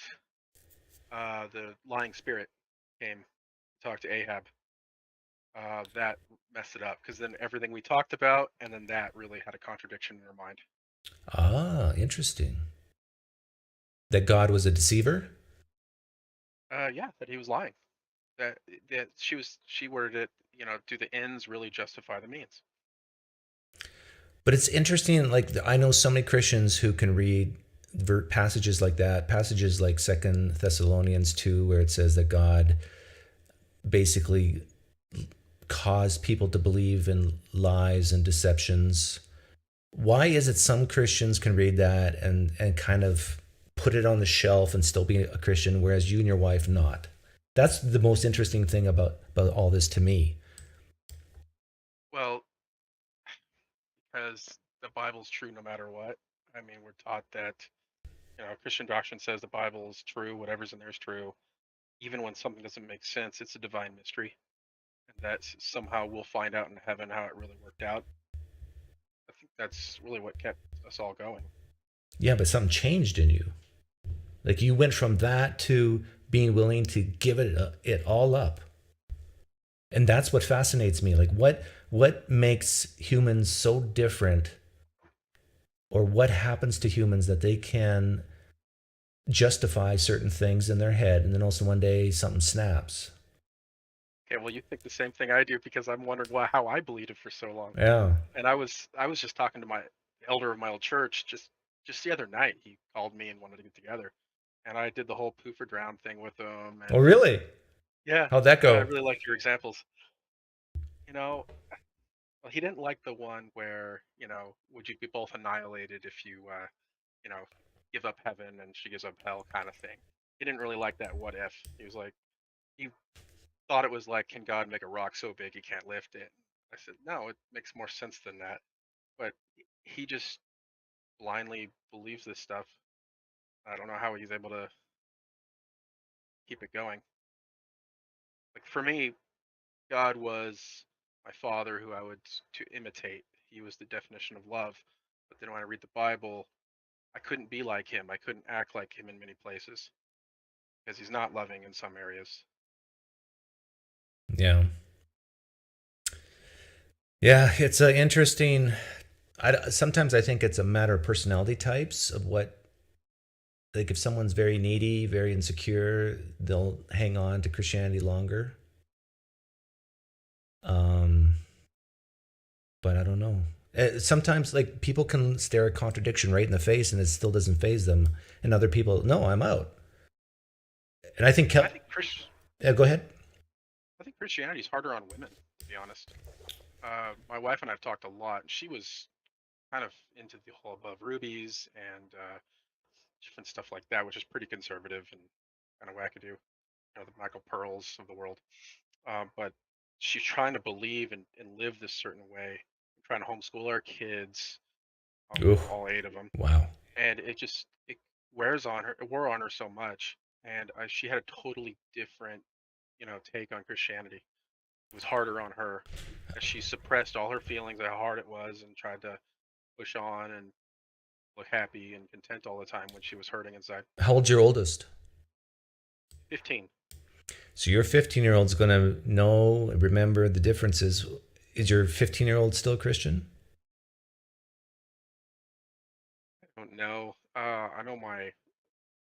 the lying spirit came to talk to Ahab. That messed it up because then everything we talked about, and then that really had a contradiction in her mind. Ah, interesting. That God was a deceiver? Yeah, that he was lying. That she worded it, do the ends really justify the means? But it's interesting, like I know so many Christians who can read passages like that, passages like 2 Thessalonians 2, where it says that God basically caused people to believe in lies and deceptions. Why is it some Christians can read that and kind of put it on the shelf and still be a Christian, whereas you and your wife not? That's the most interesting thing about all this to me. Well, because the Bible's true no matter what. I mean, we're taught that, Christian doctrine says the Bible is true, whatever's in there is true. Even when something doesn't make sense, it's a divine mystery. And that somehow we'll find out in heaven how it really worked out. I think that's really what kept us all going. Yeah, but something changed in you. Like you went from that to being willing to give it all up. And that's what fascinates me. Like what makes humans so different, or what happens to humans that they can justify certain things in their head and then also one day something snaps? Okay, well, you think the same thing I do because I'm wondering how I believed it for so long. Yeah. And I was just talking to elder of my old church, just the other night, he called me and wanted to get together, and I did the whole poof or drown thing with him. Oh, And really? yeah, How'd that I go? really liked your examples. You know, well, he didn't like the one where, would you be both annihilated if you, you know, give up heaven and she gives up hell kind of thing. He didn't really like that what if. He was like, he thought it was like, can God make a rock so big he can't lift it? I said, no, it makes more sense than that. But he just blindly believes this stuff. I don't know how he's able to keep it going. Like for me, God was my father who I would to imitate. He was the definition of love. But then when I read the Bible, I couldn't be like him. I couldn't act like him in many places because he's not loving in some areas. Yeah. Yeah, it's a interesting. Sometimes I think it's a matter of personality types of what, like if someone's very needy, very insecure, they'll hang on to Christianity longer. But I don't know. Sometimes like people can stare a contradiction right in the face and it still doesn't faze them, and other people, no, I'm out. And I think, I think go ahead. I think Christianity is harder on women, to be honest. My wife and I've talked a lot. She was kind of into the whole above rubies and different stuff like that, which is pretty conservative and kind of wackadoo. The Michael Pearls of the world. But she's trying to believe and live this certain way. Trying to homeschool our kids, all 8 of them. Wow. And it wears on her. It wore on her so much, and she had a totally different, take on Christianity. It was harder on her. She suppressed all her feelings, how hard it was, and tried to push on and look happy and content all the time when she was hurting inside. How old's your oldest? 15. So your 15-year-old's going to remember the differences. Is your 15-year-old still Christian? I don't know. I know my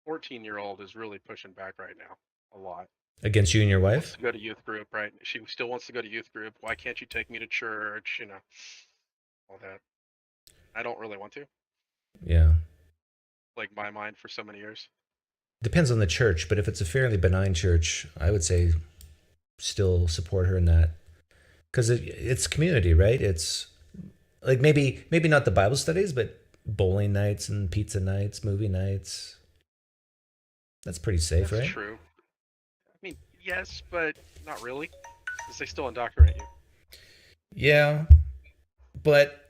14-year-old is really pushing back right now a lot. Against you and your wife? Wants to go to youth group, right? She still wants to go to youth group. Why can't you take me to church? All that. I don't really want to. Yeah. Like my mind for so many years. Depends on the church, but if it's a fairly benign church, I would say still support her in that. Because it's community, right? It's like maybe not the Bible studies, but bowling nights and pizza nights, movie nights. That's pretty safe, That's right? True. I mean, yes, but not really, because they still indoctrinate you. Yeah, but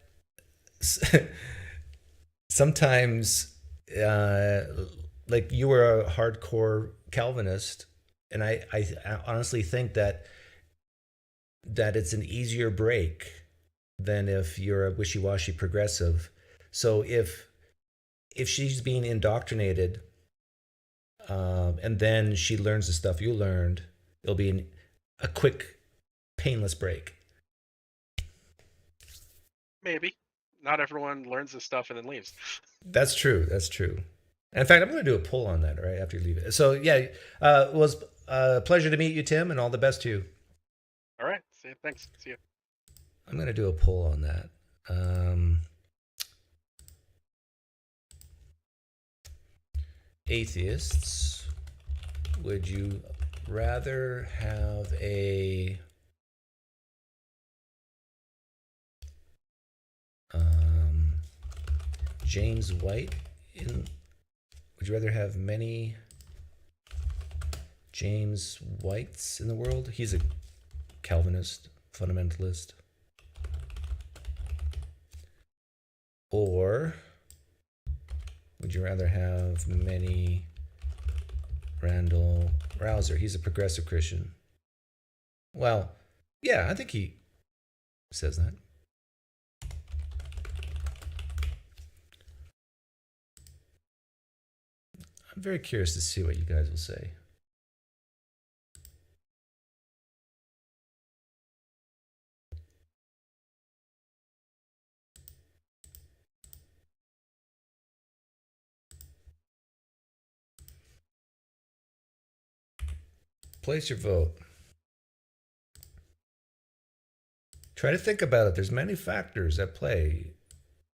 sometimes, like you were a hardcore Calvinist, and I honestly think that it's an easier break than if you're a wishy-washy progressive. So if she's being indoctrinated, and then she learns the stuff you learned, it'll be a quick, painless break. Maybe. Not everyone learns this stuff and then leaves. That's true. That's true. In fact, I'm going to do a poll on that right after you leave it. So yeah, it was a pleasure to meet you, Tim, and all the best to you. All right. See you. Thanks. See you. I'm going to do a poll on that. Atheists, would you rather have a James White in? Would you rather have many James Whites in the world? He's a Calvinist, fundamentalist. Or would you rather have many Randall Rouser? He's a progressive Christian. Well, yeah, I think he says that. I'm very curious to see what you guys will say. Place your vote. Try to think about it. There's many factors at play.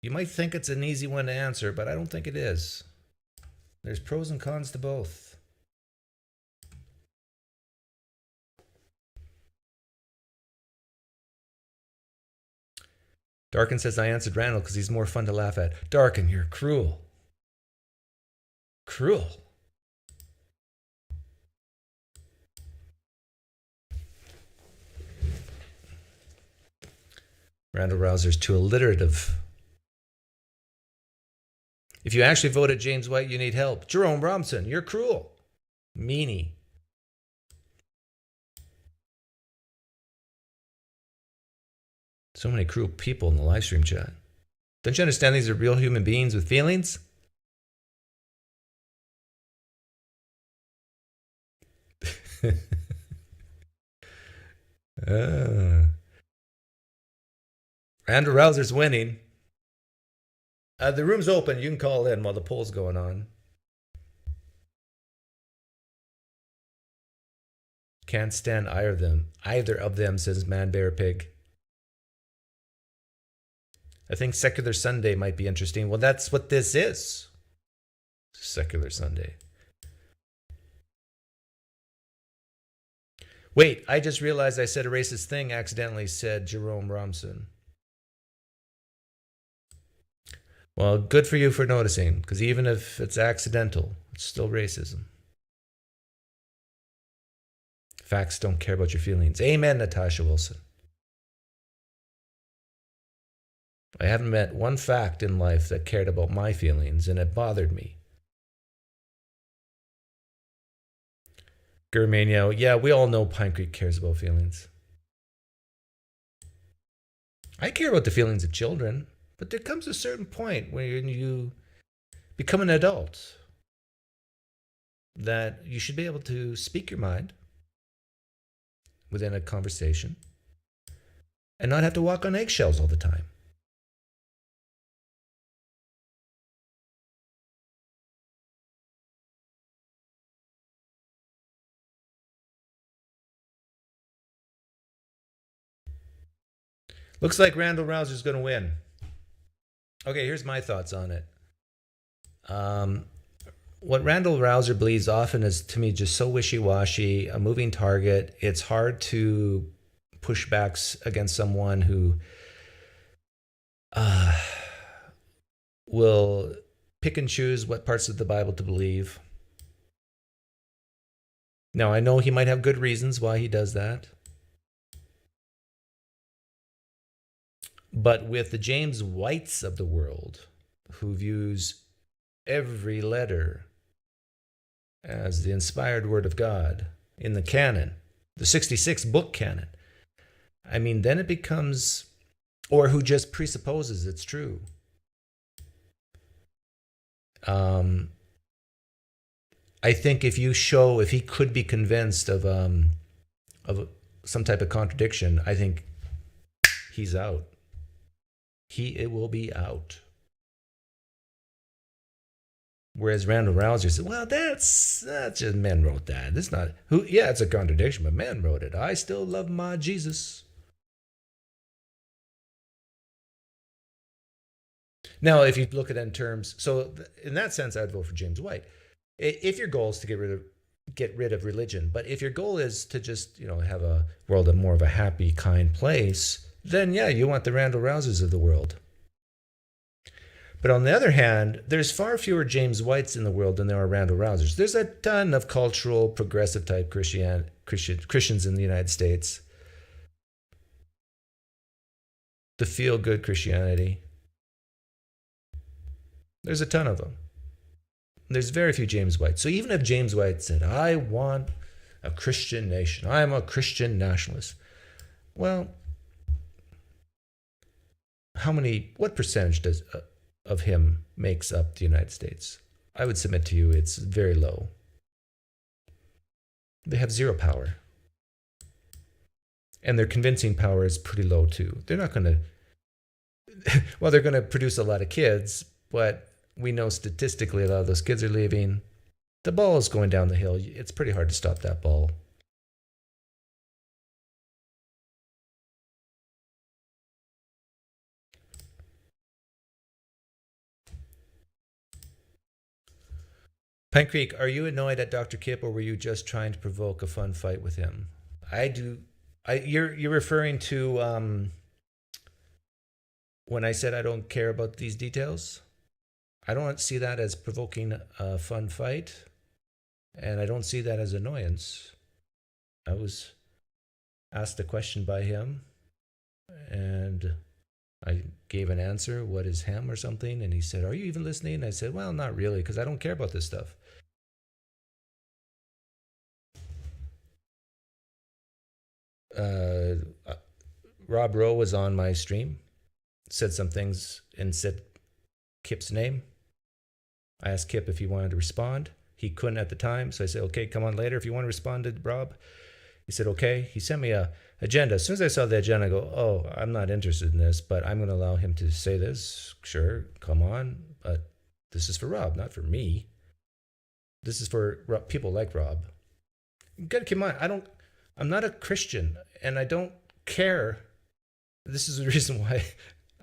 You might think it's an easy one to answer, but I don't think it is. There's pros and cons to both. Darkin says, I answered Randall because he's more fun to laugh at. Darkin, you're cruel. Cruel. Randall Rouser's too alliterative. If you actually voted James White, you need help. Jerome Robinson, you're cruel. Meanie. So many cruel people in the live stream chat. Don't you understand these are real human beings with feelings? Randall Rouser's winning. The room's open. You can call in while the poll's going on. Can't stand either of them. Either of them, says Man Bear Pig. I think Secular Sunday might be interesting. Well, that's what this is. Secular Sunday. Wait, I just realized I said a racist thing accidentally, said Jerome Robinson. Well, good for you for noticing, because even if it's accidental, it's still racism. Facts don't care about your feelings. Amen, Natasha Wilson. I haven't met one fact in life that cared about my feelings, and it bothered me. Germania, yeah, we all know PineCreek cares about feelings. I care about the feelings of children, but there comes a certain point when you become an adult that you should be able to speak your mind within a conversation and not have to walk on eggshells all the time. Looks like Randall Rouser is going to win. Okay, here's my thoughts on it. What Randall Rouser believes often is, to me, just so wishy-washy, a moving target. It's hard to push back against someone who will pick and choose what parts of the Bible to believe. Now, I know he might have good reasons why he does that. But with the James Whites of the world, who views every letter as the inspired word of God in the canon, the 66 book canon, I mean, then it becomes, or who just presupposes it's true. I think if he could be convinced of some type of contradiction, I think he's out. It will be out. Whereas Randall Rouser said, well, that's just men wrote that. That's not who. Yeah, it's a contradiction, but men wrote it. I still love my Jesus. Now, if you look at it in terms, so in that sense, I'd vote for James White. If your goal is to get rid of religion, but if your goal is to just have a world of more of a happy, kind place, then yeah, you want the Randall Rousers of the world. But on the other hand, there's far fewer James Whites in the world than there are Randall Rousers. There's a ton of cultural, progressive type Christians in the United States. The feel-good Christianity. There's a ton of them. There's very few James Whites. So even if James White said, I want a Christian nation, I'm a Christian nationalist, well, what percentage of him makes up the United States? I would submit to you it's very low. They have zero power. And their convincing power is pretty low too. They're not going to, well, they're going to produce a lot of kids, but we know statistically a lot of those kids are leaving. The ball is going down the hill. It's pretty hard to stop that ball. PineCreek, are you annoyed at Dr. Kip, or were you just trying to provoke a fun fight with him? You're referring to when I said I don't care about these details? I don't see that as provoking a fun fight, and I don't see that as annoyance. I was asked a question by him, and I gave an answer, what is hem or something, and he said, are you even listening? And I said, well, not really, because I don't care about this stuff. Rob Rowe was on my stream, said some things and said Kip's name. I asked Kip if he wanted to respond. He couldn't at the time, so I said, okay, come on later if you want to respond to Rob. He said, okay. He sent me a agenda. As soon as I saw the agenda, I go, oh, I'm not interested in this, but I'm going to allow him to say this. Sure, come on. But this is for Rob, not for me. This is for people like Rob. You got to keep in mind, I'm not a Christian, and I don't care. This is the reason why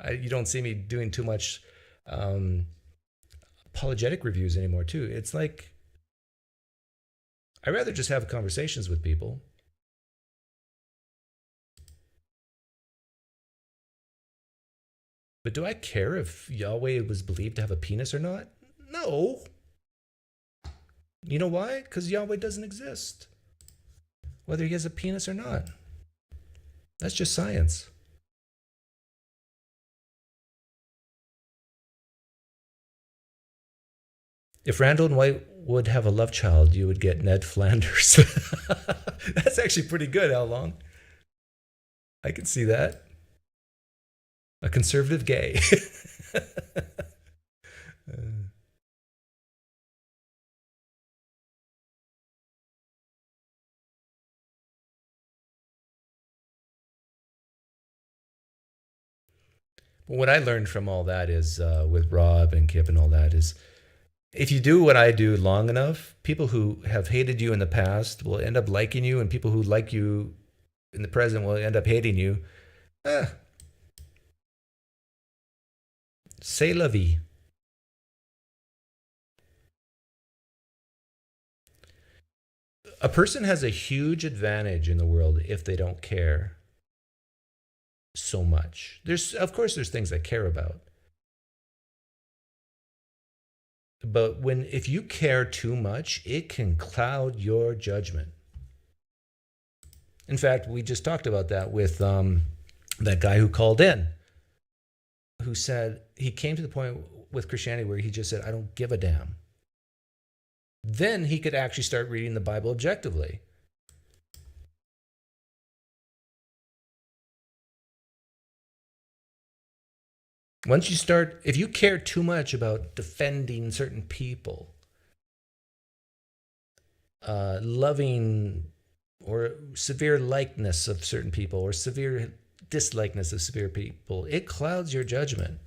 you don't see me doing too much apologetic reviews anymore, too. It's like, I'd rather just have conversations with people. But do I care if Yahweh was believed to have a penis or not? No. You know why? Because Yahweh doesn't exist. Whether he has a penis or not. That's just science. If Randall and White would have a love child, you would get Ned Flanders. That's actually pretty good, How Long? I can see that. A conservative gay. What I learned from all that is, with Rob and Kip and all that, is if you do what I do long enough, people who have hated you in the past will end up liking you, and people who like you in the present will end up hating you. C'est la vie. A person has a huge advantage in the world if they don't care so much. Of course, there's things I care about. But if you care too much, it can cloud your judgment. In fact, we just talked about that with that guy who called in, who said he came to the point with Christianity where he just said, I don't give a damn. Then he could actually start reading the Bible objectively. Once you start, if you care too much about defending certain people, loving or severe likeness of certain people, or severe dislikeness of severe people, it clouds your judgment.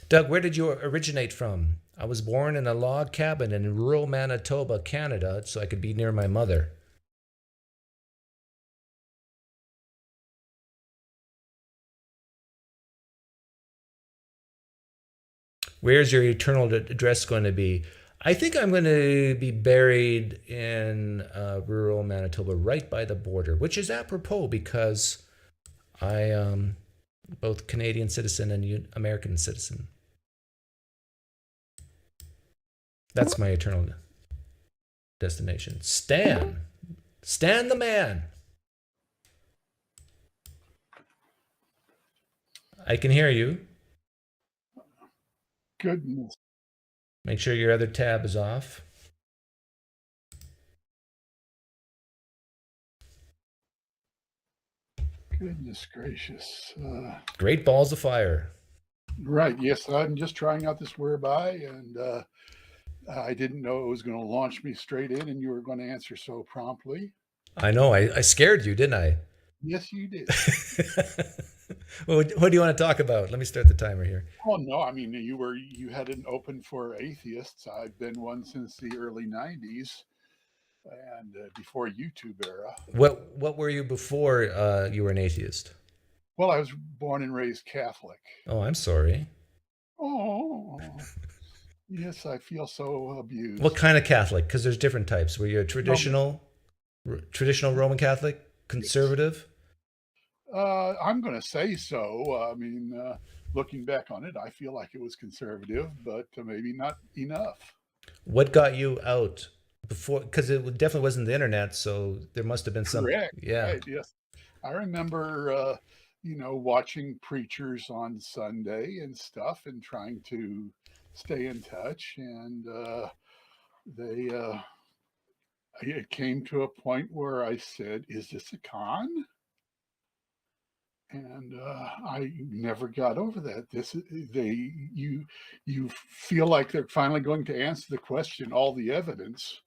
Doug, where did you originate from? I was born in a log cabin in rural Manitoba, Canada, so I could be near my mother. Where's your eternal address going to be? I think I'm going to be buried in rural Manitoba, right by the border, which is apropos because I am both Canadian citizen and American citizen. That's my eternal destination. Stan the man. I can hear you. Goodness. Make sure your other tab is off. Goodness gracious. Great balls of fire. Right. Yes, I'm just trying out this whereby, and I didn't know it was going to launch me straight in, and you were going to answer so promptly. I know. I scared you, didn't I? Yes, you did. Well, what do you want to talk about? Let me start the timer here. Oh no, I mean you had an open for atheists. I've been one since the early '90s, and before YouTube era. What were you before you were an atheist? Well, I was born and raised Catholic. Oh, I'm sorry. Oh, Yes, I feel so abused. What kind of Catholic? Because there's different types. Were you a traditional Roman Catholic, conservative? I'm going to say so. I mean, looking back on it, I feel like it was conservative, but maybe not enough. What got you out before? Because it definitely wasn't the internet, so there must have been some. Correct. Yeah. Right, yes. I remember, watching preachers on Sunday and stuff and trying to stay in touch. And it came to a point where I said, is this a con? And I never got over that. You feel like they're finally going to answer the question, all the evidence.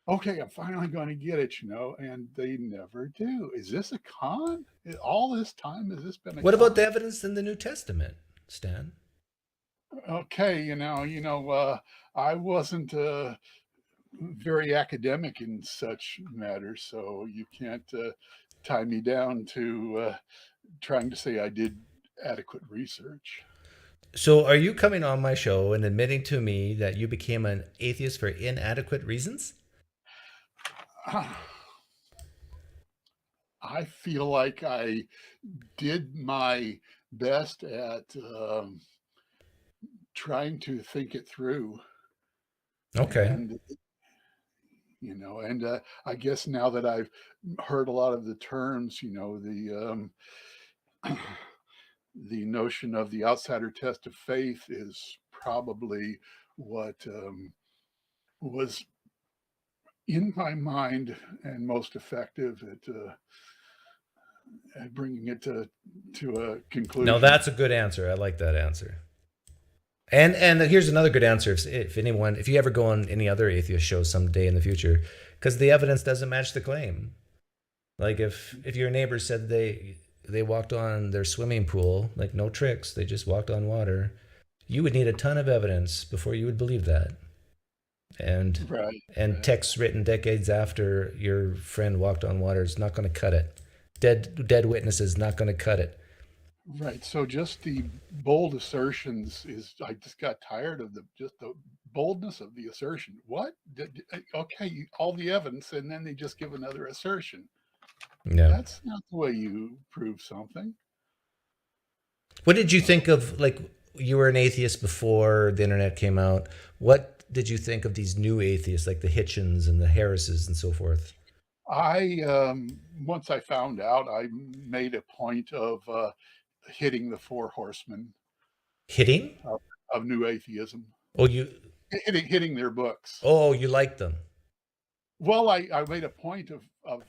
Okay, I'm finally going to get it, and they never do. Is this a con? All this time, has this been a What con? about the evidence in the New Testament, Stan? Okay, I wasn't very academic in such matters, so you can't tie me down to trying to say I did adequate research. So are you coming on my show and admitting to me that you became an atheist for inadequate reasons? I feel like I did my best at trying to think it through. Okay. And, I guess now that I've heard a lot of the terms, the notion of the outsider test of faith is probably what was in my mind and most effective at bringing it to a conclusion. No, that's a good answer. I like that answer. And here's another good answer if you ever go on any other atheist show someday in the future, because the evidence doesn't match the claim. Like if your neighbor said they walked on their swimming pool, like no tricks, they just walked on water, you would need a ton of evidence before you would believe that. And texts written decades after your friend walked on water is not going to cut it. Dead witnesses not going to cut it. Right. So just the bold assertions I just got tired of the boldness of the assertion. What? Okay, all the evidence, and then they just give another assertion. Yeah. That's not the way you prove something. What did you think of, like, you were an atheist before the internet came out. What did you think of these new atheists, like the Hitchens and the Harrises and so forth? Once I found out, I made a point of hitting the four horsemen. Hitting? Of new atheism. Oh, you... Hitting their books. Oh, you liked them. Well, I made a point of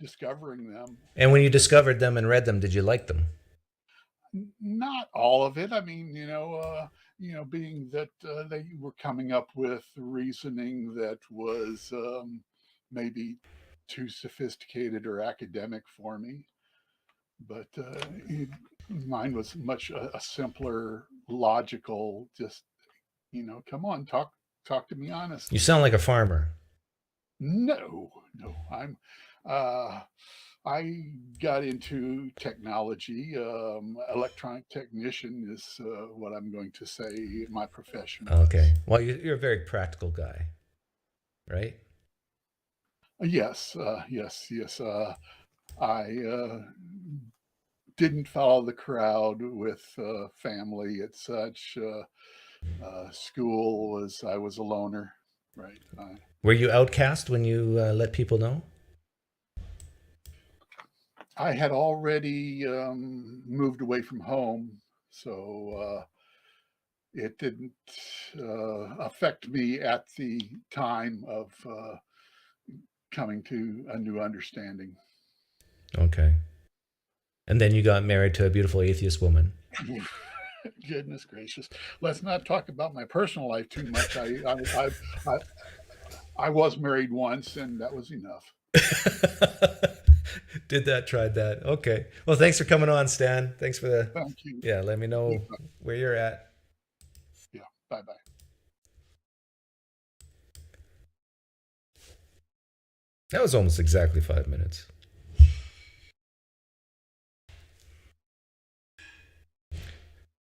discovering them. And when you discovered them and read them, did you like them? Not all of it. I mean, being that they were coming up with reasoning that was maybe too sophisticated or academic for me. But mine was much a simpler, logical, just, come on, talk to me honest. You sound like a farmer. No, I'm I got into technology. Electronic technician is what I'm going to say my profession. Okay. Well, you're a very practical guy, right? Yes. I didn't follow the crowd with family at such. School I was a loner, right? Were you outcast when you let people know? I had already moved away from home, so it didn't affect me at the time of coming to a new understanding. Okay. And then you got married to a beautiful atheist woman. Goodness gracious. Let's not talk about my personal life too much. I was married once, and that was enough. Tried that. Okay. Well, thanks for coming on, Stan. Thanks for the... Thank you. Yeah, let me know where you're at. Yeah, bye-bye. That was almost exactly 5 minutes.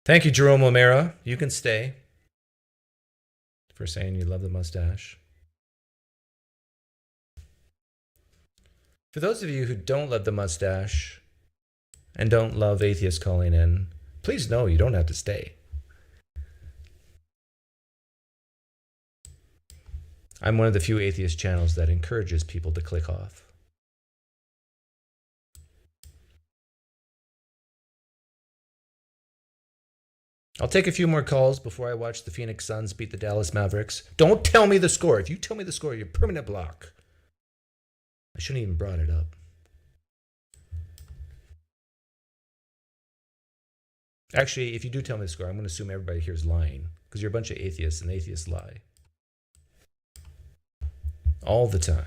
Thank you, Jerome O'Mara. You can stay. for saying you love the mustache. For those of you who don't love the mustache and don't love Atheist calling in, please know you don't have to stay. I'm one of the few atheist channels that encourages people to click off. I'll take a few more calls before I watch the Phoenix Suns beat the Dallas Mavericks. Don't tell me the score. If you tell me the score, you're permanent block. I shouldn't even brought it up. Actually, if you do tell me the score, I'm going to assume everybody here is lying because you're a bunch of atheists and atheists lie. All the time.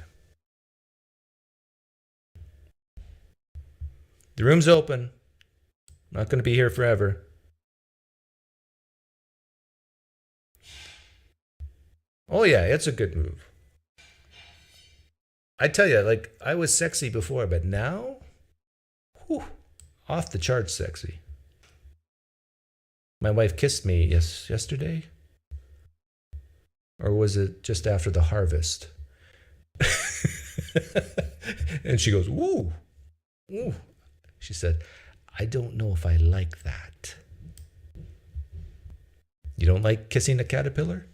The room's open. Not going to be here forever. Oh yeah, it's a good move. I tell you, like, I was sexy before, but now, whew, off the charts sexy. My wife kissed me yesterday? Or was it just after the harvest? And she goes, "Ooh, ooh." She said, "I don't know if I like that." You don't like kissing a caterpillar?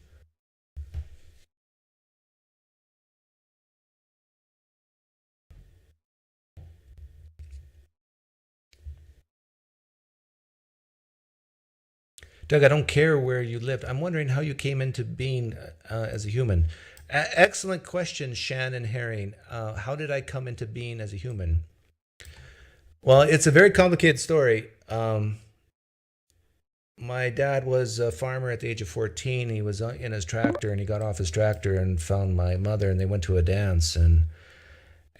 Doug, I don't care where you lived. I'm wondering how you came into being as a human. Excellent question, Shannon Herring. How did I come into being as a human? Well, it's a very complicated story. My dad was a farmer at the age of 14. He was in his tractor, and he got off his tractor and found my mother, and they went to a dance, and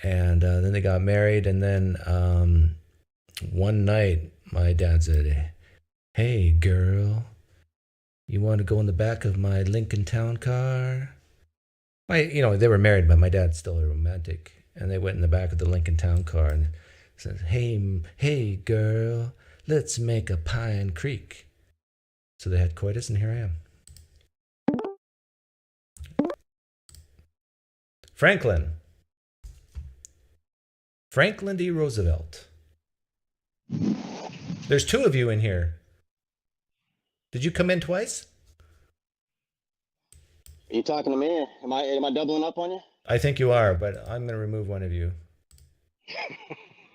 then they got married. And then one night, my dad said, "Hey, girl, you want to go in the back of my Lincoln Town car?" They were married, but my dad's still a romantic. And they went in the back of the Lincoln Town car and said, hey, girl, let's make a PineCreek. So they had coitus, and here I am. Franklin D. Roosevelt. There's two of you in here. Did you come in twice? Are you talking to me? Am I doubling up on you? I think you are, but I'm going to remove one of you.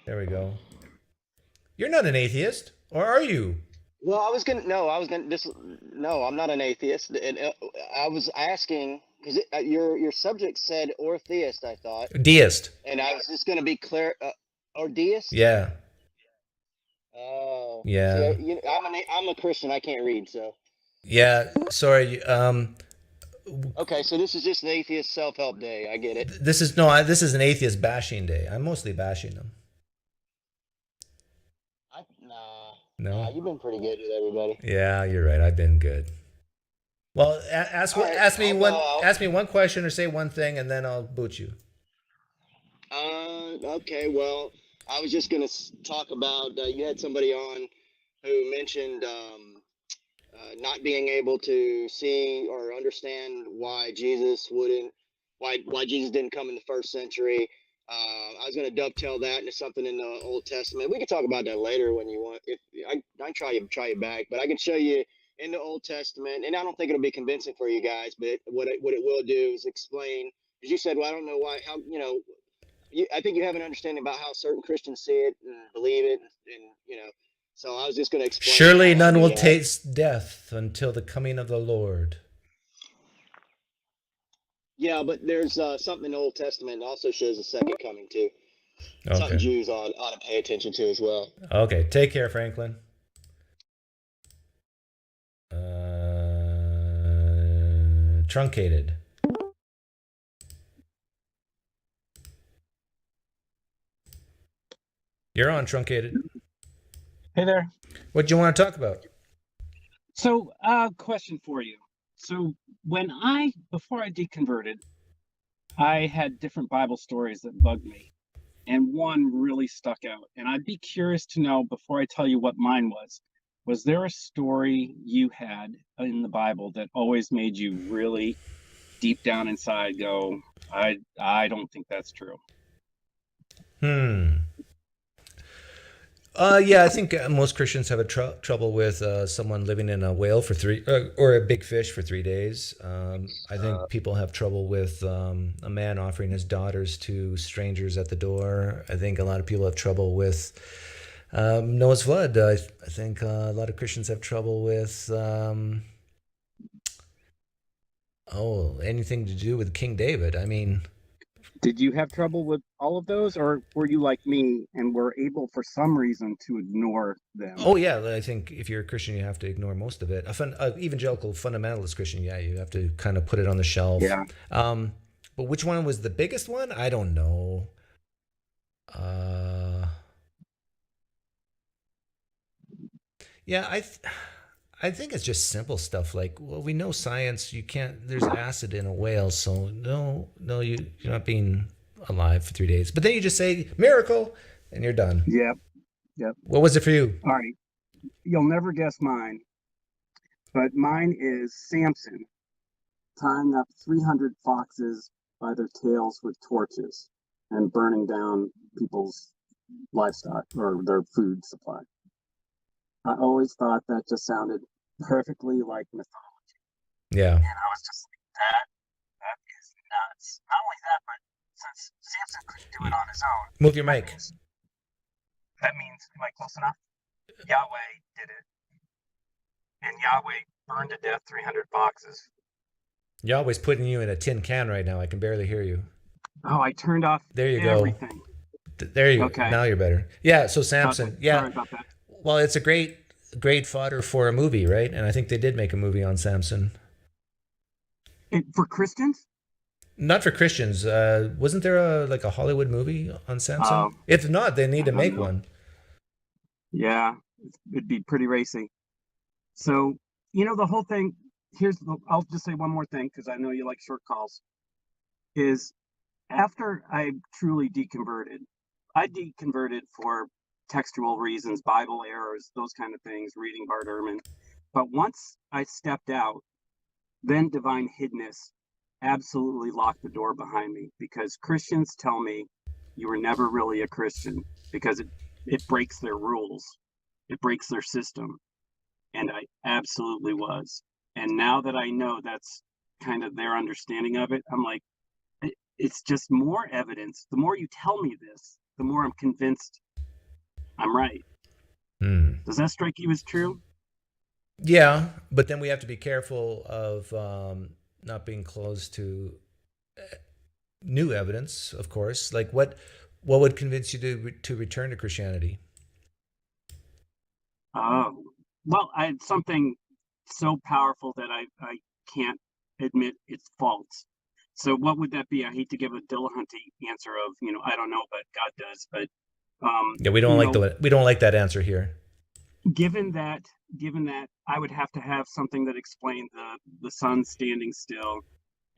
There we go. You're not an atheist, or are you? Well, I'm not an atheist. And I was asking, because your subject said or theist, I thought. Deist. And I was just going to be clear, or deist? Yeah. Oh. Yeah. See, I'm a Christian. I can't read, so. Yeah, sorry. Okay, so this is just an atheist self-help day. I get it. This is an atheist bashing day. I'm mostly bashing them. No. You've been pretty good with everybody. Yeah, you're right. I've been good. Well, ask me one question or say one thing, and then I'll boot you. Okay. Well, I was just gonna talk about. You had somebody on who mentioned not being able to see or understand why Jesus didn't come in the first century. I was going to dovetail that into something in the Old Testament. We can talk about that later when you want. If I try you back, but I can show you in the Old Testament, and I don't think it'll be convincing for you guys. But what it will do is explain. As you said, well, I don't know why. I think you have an understanding about how certain Christians see it and believe it, and. So I was just going to explain. Surely none will taste death until the coming of the Lord. Yeah, but there's something in the Old Testament that also shows the second coming too. Okay. Something Jews ought to pay attention to as well. Okay, take care, Franklin. Truncated. You're on, Truncated. Hey there. What do you want to talk about? So, question for you. So, before I deconverted, I had different Bible stories that bugged me, and one really stuck out. And I'd be curious to know, before I tell you what mine was, Was there a story you had in the Bible that always made you really deep down inside go, I don't think that's true? Yeah, I think most Christians have trouble with someone living in a whale for or a big fish for 3 days. I think people have trouble with a man offering his daughters to strangers at the door. I think a lot of people have trouble with Noah's flood. I think a lot of Christians have trouble with anything to do with King David. I mean, did you have trouble with all of those, or were you like me and were able for some reason to ignore them? Oh yeah, I think if you're a Christian, you have to ignore most of it. Evangelical fundamentalist Christian, yeah, you have to kind of put it on the shelf. Yeah. But which one was the biggest one? I don't know. Yeah, I think it's just simple stuff like, well, we know science. You can't. There's acid in a whale, so no, you're not being alive for 3 days. But then you just say miracle, and you're done. Yep. What was it for you? All right, you'll never guess mine, but mine is Samson tying up 300 foxes by their tails with torches and burning down people's livestock or their food supply. I always thought that just sounded perfectly like mythology. Yeah. And I was just like, that is nuts. Not only that, but since Samson couldn't do it on his own. Move your mic. That means, am I close enough? Yahweh did it. And Yahweh burned to death 300 foxes. Yahweh's putting you in a tin can right now. I can barely hear you. Oh, I turned off There you everything. go. There you Okay. go. Now you're better. Yeah, so Samson. Okay. Yeah. Sorry about that. Well, it's a great fodder for a movie, right? And I think they did make a movie on Samson. For Christians? Not for Christians. Wasn't there a Hollywood movie on Samson? If not, they need to make one. Yeah, it'd be pretty racy. So, the whole thing, I'll just say one more thing because I know you like short calls, is after I truly deconverted, I deconverted for textual reasons, Bible errors, those kind of things, reading Bart Ehrman. But once I stepped out, then divine hiddenness absolutely locked the door behind me, because Christians tell me you were never really a Christian because it breaks their rules. It breaks their system. And I absolutely was. And now that I know that's kind of their understanding of it, I'm like, it's just more evidence. The more you tell me this, the more I'm convinced I'm right. Does that strike you as true? Yeah, but then we have to be careful of not being closed to new evidence, of course. Like what would convince you to return to Christianity? Well, I had something so powerful that I can't admit its faults. So what would that be? I hate to give a Dillahunty answer of, I don't know, but God does. But yeah, we don't like that answer here. Given that I would have to have something that explained the sun standing still,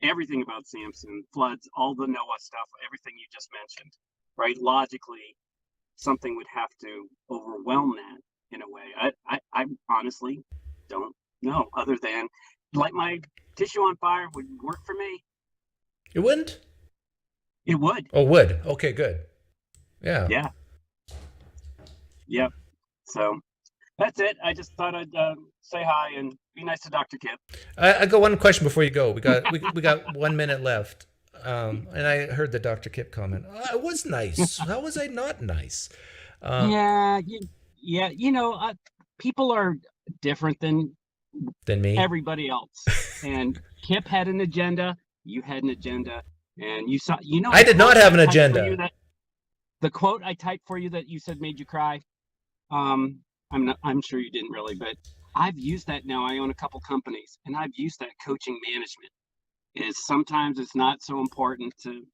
everything about Samson, floods, all the Noah stuff, everything you just mentioned, right? Logically, something would have to overwhelm that in a way. I honestly don't know, other than light my tissue on fire would work for me. It wouldn't? It would. Oh, would. Okay, good. Yeah. Yeah. Yep. So that's it. I just thought I'd say hi and be nice to Dr. Kip. I got one question before you go. We got 1 minute left. And I heard the Dr. Kip comment. I was nice. How was I not nice? People are different than me. Everybody else. And Kip had an agenda. You had an agenda. And you saw. I did not have an agenda. The quote I typed for you that you said made you cry. I'm sure you didn't really, but I've used that now. I own a couple companies, and I've used that coaching management. Is sometimes it's not so important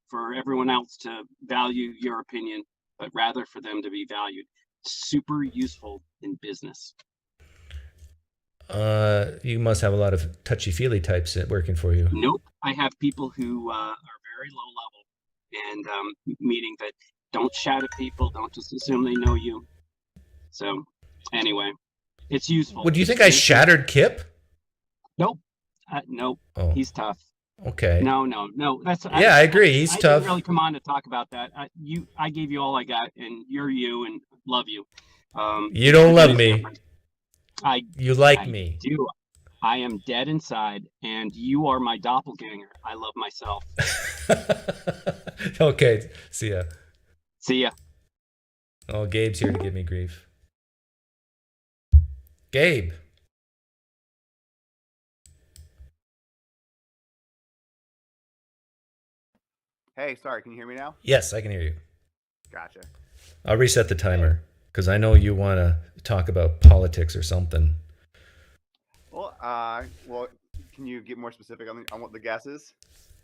for everyone else to value your opinion, but rather for them to be valued. Super useful in business. You must have a lot of touchy-feely types working for you. Nope. I have people who are very low level, and meaning that don't shout at people, don't just assume they know you. So anyway, It's useful. What do you think? I shattered Kip? Nope. Nope. Oh. He's tough. Okay. No. That's I agree. He's I tough. didn't really come on to talk about that. I gave you all I got, and you're you, and love you. You don't love me. Different. You like me. Do. I am dead inside, and you are my doppelganger. I love myself. Okay. See ya. See ya. Oh, Gabe's here to give me grief. Gabe. Hey, sorry, can you hear me now? Yes, I can hear you. Gotcha. I'll reset the timer because I know you want to talk about politics or something. Well, can you get more specific on what the guess is?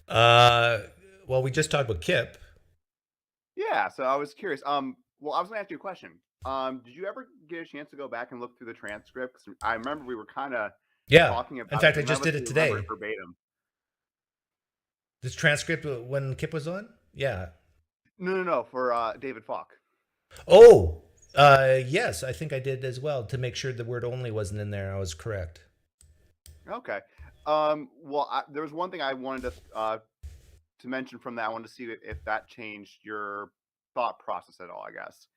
Well, we just talked about Kip. Yeah, so I was curious. Well, I was going to ask you a question. Did you ever get a chance to go back and look through the transcript? 'Cause I remember we were kind of talking about. In fact, it. I just did it today. Verbatim. This transcript when Kip was on? Yeah. No, for David Falk. Oh, yes, I think I did as well to make sure the word only wasn't in there. I was correct. Okay. Well, there was one thing I wanted to mention from that. I wanted to see if that changed your thought process at all, I guess.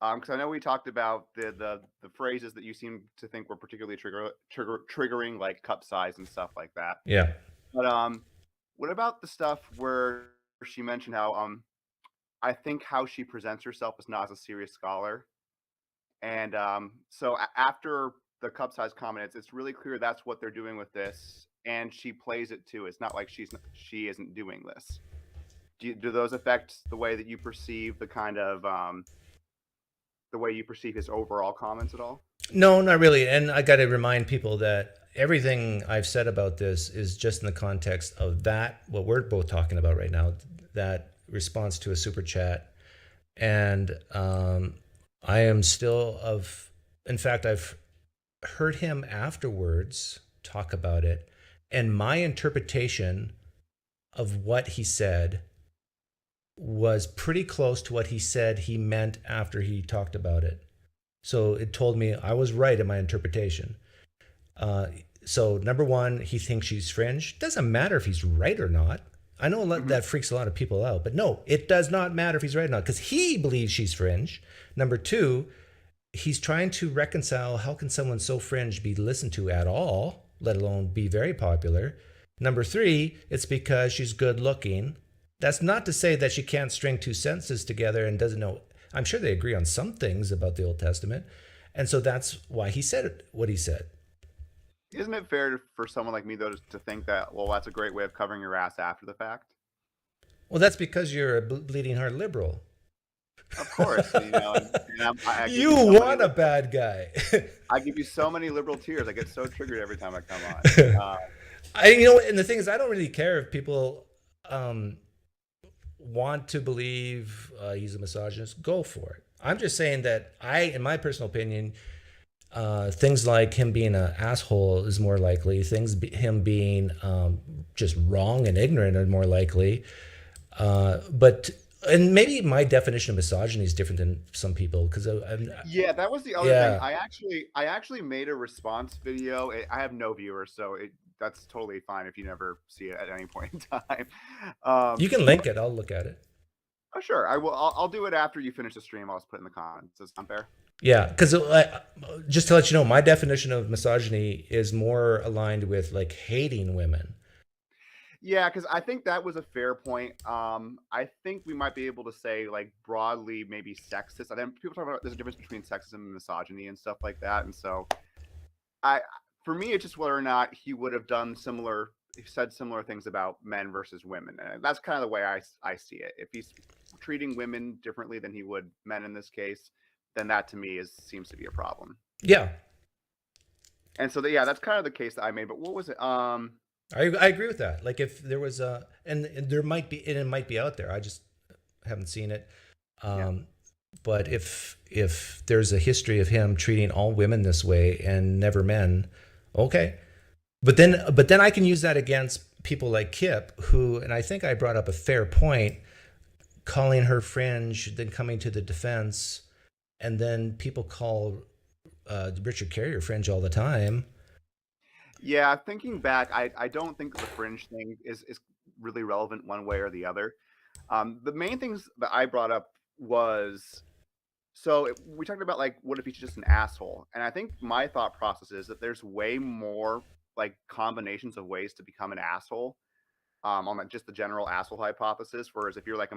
Because I know we talked about the phrases that you seem to think were particularly triggering, like cup size and stuff like that. Yeah. But what about the stuff where she mentioned how I think how she presents herself is not as a serious scholar, and so after the cup size comment, it's really clear that's what they're doing with this, and she plays it too. It's not like she isn't doing this. Do those affect the way that you perceive the kind of the way you perceive his overall comments at all? No, not really. And I got to remind people that everything I've said about this is just in the context of that, what we're both talking about right now, that response to a super chat. And I am still in fact, I've heard him afterwards talk about it. And my interpretation of what he said was pretty close to what he said he meant after he talked about it. So it told me I was right in my interpretation. So number one, he thinks she's fringe. Doesn't matter if he's right or not. I know that freaks a lot of people out, but no, it does not matter if he's right or not because he believes she's fringe. Number two, he's trying to reconcile how can someone so fringe be listened to at all, let alone be very popular. Number three, it's because she's good looking. That's not to say that she can't string two sentences together and doesn't know. I'm sure they agree on some things about the Old Testament. And so that's why he said what he said. Isn't it fair for someone like me, though, to think that, well, that's a great way of covering your ass after the fact? Well, that's because you're a bleeding heart liberal. Of course. You want a bad guy. I give you so many liberal tears. I get so triggered every time I come on. And the thing is, I don't really care if people want to believe he's a misogynist. Go for it. I'm just saying that in my personal opinion, things like him being an asshole is more likely. Him being just wrong and ignorant are more likely. And maybe my definition of misogyny is different than some people because yeah, that was the other thing. I actually made a response video. I have no viewers, so that's totally fine if you never see it at any point in time. You can link it. I'll look at it. Oh, sure. I will. I'll do it after you finish the stream. I'll just put it in the comments. Does that sound fair? Yeah, because just to let you know, my definition of misogyny is more aligned with like hating women. Yeah, because I think that was a fair point. I think we might be able to say like broadly maybe sexist. I think people talk about there's a difference between sexism and misogyny and stuff like that. And so for me, it's just whether or not he would have said similar things about men versus women. And that's kind of the way I see it. If he's treating women differently than he would men in this case, then that to me seems to be a problem. Yeah. And so that's kind of the case that I made. But what was it? I agree with that. Like if there was and there might be, and it might be out there. I just haven't seen it. But if there's a history of him treating all women this way and never men, okay. But then I can use that against people like Kip, who, and I think I brought up a fair point, calling her fringe, then coming to the defense, and then people call Richard Carrier fringe all the time. Yeah, thinking back, I don't think the fringe thing is really relevant one way or the other. The main things that I brought up was, we talked about like, what if he's just an asshole? And I think my thought process is that there's way more like combinations of ways to become an asshole. On like just the general asshole hypothesis. Whereas if you're like a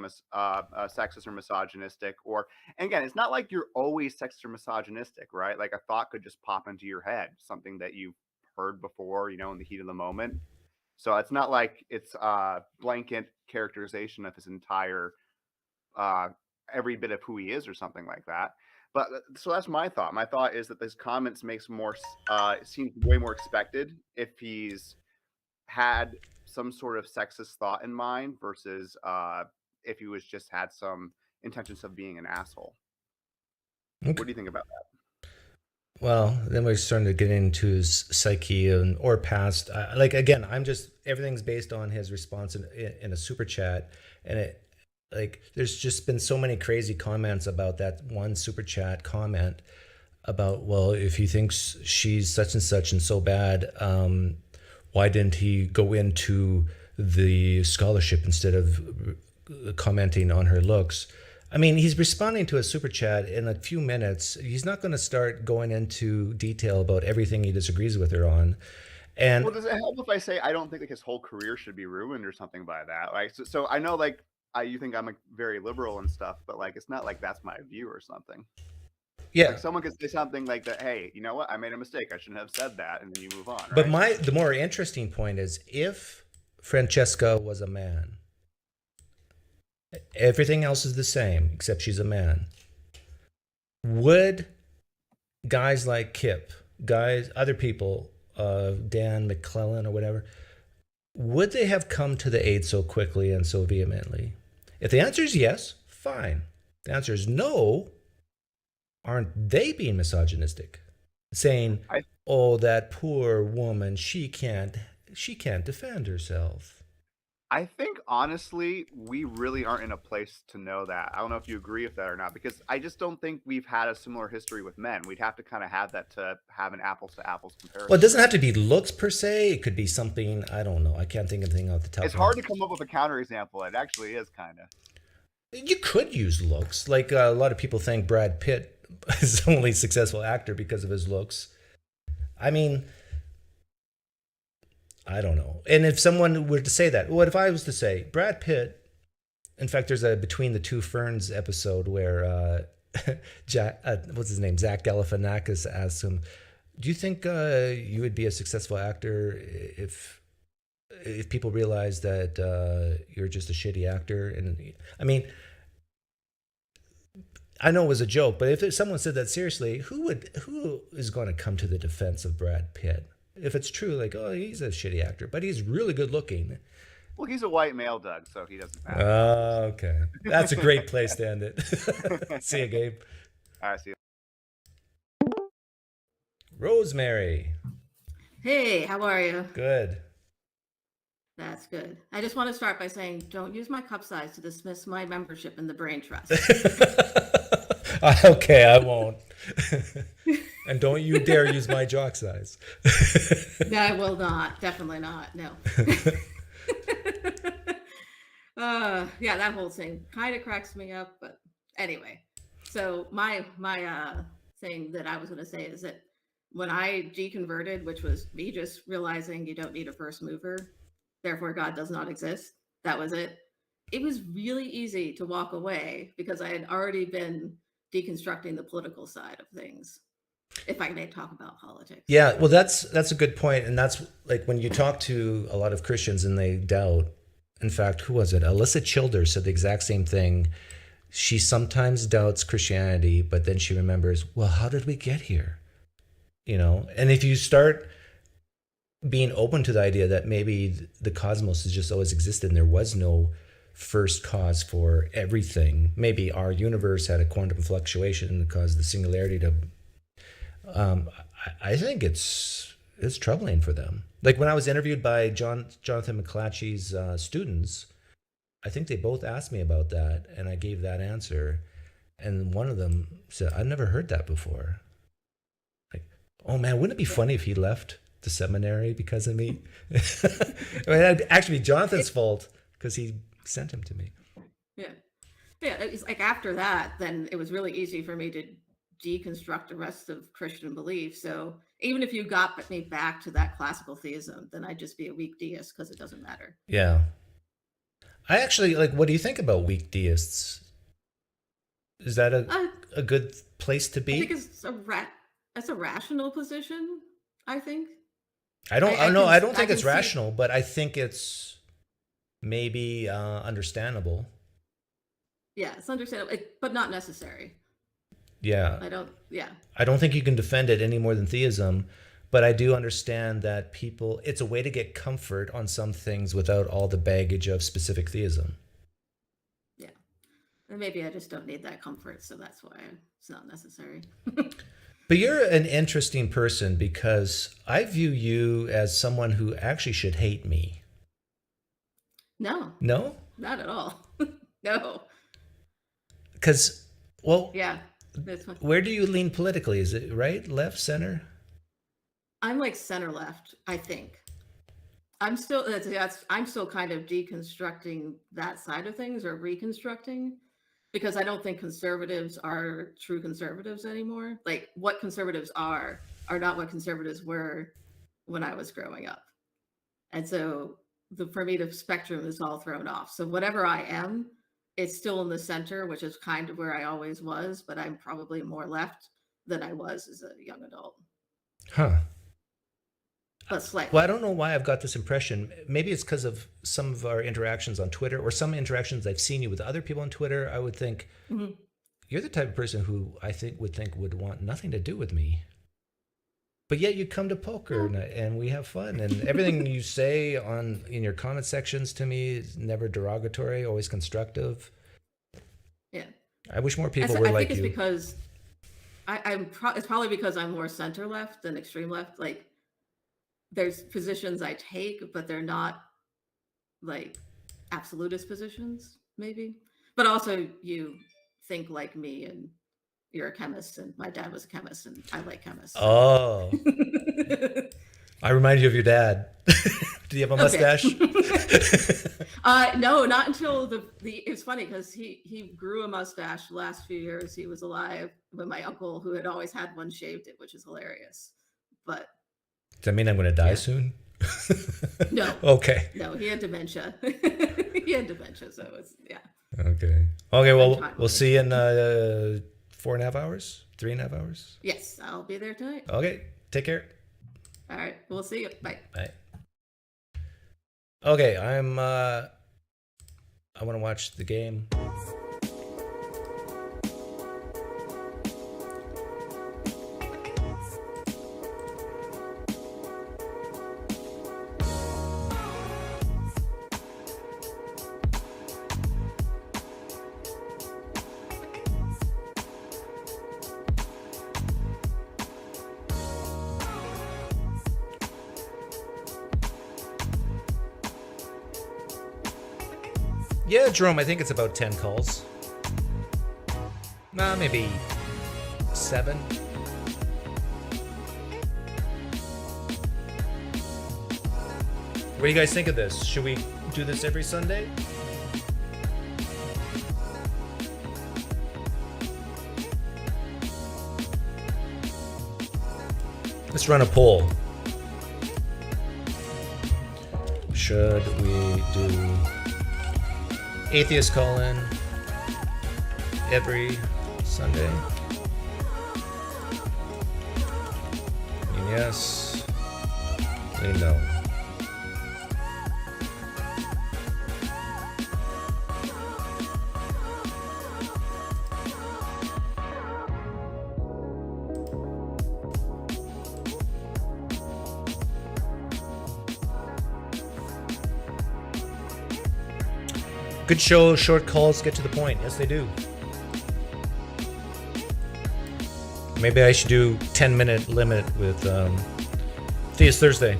sexist or misogynistic, and again, it's not like you're always sexist or misogynistic, right? Like a thought could just pop into your head, something that you've heard before, in the heat of the moment. So it's not like it's a blanket characterization of his entire every bit of who he is or something like that. But so that's my thought. My thought is that this comments makes more seems way more expected if he's had some sort of sexist thought in mind versus if he was just had some intentions of being an asshole. Okay. What do you think about that? Well, then we're starting to get into his psyche or past. Like again, everything's based on his response in a super chat, and there's just been so many crazy comments about that one super chat comment about, well, if he thinks she's such and such and so bad, why didn't he go into the scholarship instead of commenting on her looks? I mean, he's responding to a super chat in a few minutes. He's not going to start going into detail about everything he disagrees with her on. And well, does it help if I say I don't think like his whole career should be ruined or something by that? Like, so I know like you think I'm like very liberal and stuff, but like it's not like that's my view or something. Yeah, like someone could say something like that. Hey, you know what? I made a mistake. I shouldn't have said that, and then you move on. Right? But the more interesting point is, if Francesca was a man, everything else is the same except she's a man. Would guys like Kip, other people, Dan McClellan or whatever, would they have come to the aid so quickly and so vehemently? If the answer is yes, fine. If the answer is no, aren't they being misogynistic? Saying, oh, that poor woman, she can't defend herself. I think honestly, we really aren't in a place to know that. I don't know if you agree with that or not, because I just don't think we've had a similar history with men. We'd have to kind of have that to have an apples to apples comparison. Well, it doesn't have to be looks per se. It could be something, I don't know. I can't think of anything off the top. It's hard to come up with a counterexample. It actually is kind of. You could use looks. Like a lot of people think Brad Pitt is the only successful actor because of his looks. I mean, I don't know. And if someone were to say that, what if I was to say Brad Pitt? In fact, there's a Between the Two Ferns episode where what's his name? Zach Galifianakis asks him, "Do you think you would be a successful actor if people realize that you're just a shitty actor?" And I mean, I know it was a joke, but if someone said that seriously, who is going to come to the defense of Brad Pitt? If it's true, like, oh, he's a shitty actor, but he's really good looking. Well, he's a white male, Doug, so he doesn't matter. Okay. That's a great place to end it. See you, Gabe. All right, see you. Rosemary. Hey, how are you? Good. That's good. I just want to start by saying, don't use my cup size to dismiss my membership in the Brain Trust. Okay, I won't. And don't you dare use my jock size. No, I will not. Definitely not. No. Yeah, that whole thing kind of cracks me up. But anyway, so my thing that I was going to say is that when I deconverted, which was me just realizing you don't need a first mover, therefore God does not exist. That was it. It was really easy to walk away because I had already been deconstructing the political side of things, if I may talk about politics. Yeah, well, that's a good point. And that's like when you talk to a lot of Christians and they doubt. In fact, who was it? Alyssa Childers said the exact same thing. She sometimes doubts Christianity, but then she remembers, well, how did we get here? And if you start being open to the idea that maybe the cosmos has just always existed and there was no first cause for everything. Maybe our universe had a quantum fluctuation that caused the singularity to. I think it's troubling for them. Like when I was interviewed by Jonathan McClatchy's students, I think they both asked me about that, and I gave that answer. And one of them said, "I've never heard that before." Oh man, wouldn't it be funny if he left the seminary because of me? I mean, that'd actually be Jonathan's fault because he sent him to me. Yeah. Yeah, it's like after that, then it was really easy for me to deconstruct the rest of Christian belief. So even if you got me back to that classical theism, then I'd just be a weak deist because it doesn't matter. Yeah. I actually, like, what do you think about weak deists? Is that a good place to be? I think it's a rational position, I think. I don't think it's rational, but I think it's maybe understandable. Yeah, it's understandable, but not necessary. Yeah. I don't think you can defend it any more than theism, but I do understand that it's a way to get comfort on some things without all the baggage of specific theism. Yeah. And maybe I just don't need that comfort, so that's why it's not necessary. But you're an interesting person because I view you as someone who actually should hate me. No. No? Not at all. No. Because, well, yeah, that's fine. Where do you lean politically? Is it right, left, center? I'm like center left, I think. I'm still kind of deconstructing that side of things, or reconstructing, because I don't think conservatives are true conservatives anymore. Like what conservatives are not what conservatives were when I was growing up. And so for me, the spectrum is all thrown off. So whatever I am, it's still in the center, which is kind of where I always was, but I'm probably more left than I was as a young adult. Huh. But slightly. Well, I don't know why I've got this impression. Maybe it's because of some of our interactions on Twitter, or some interactions I've seen you with other people on Twitter. I would think you're the type of person who I think would want nothing to do with me. But yet you come to poker and we have fun, and everything you say in your comment sections to me is never derogatory, always constructive. Yeah. I wish more people were like you. I think it's because it's probably because I'm more center left than extreme left. Like there's positions I take, but they're not like absolutist positions, maybe. But also you think like me, and you're a chemist, and my dad was a chemist, and I like chemists. So. Oh. I remind you of your dad. Did he have a mustache? No, not until it was funny because he grew a mustache the last few years he was alive, when my uncle, who had always had one, shaved it, which is hilarious. But does that mean I'm going to die soon? No. Okay. No, he had dementia. He had dementia, so it's Okay. Well, we'll see you in 4.5 hours, 3.5 hours. Yes, I'll be there tonight. Okay. Take care. All right. We'll see you. Bye. Bye. Okay. I want to watch the game. Yeah, Jerome, I think it's about 10 calls. Maybe 7. What do you guys think of this? Should we do this every Sunday? Let's run a poll. Should we do Atheist call-in every Sunday? Yes. No. Good show, short calls, get to the point. Yes, they do. Maybe I should do 10-minute limit with Theist Thursday.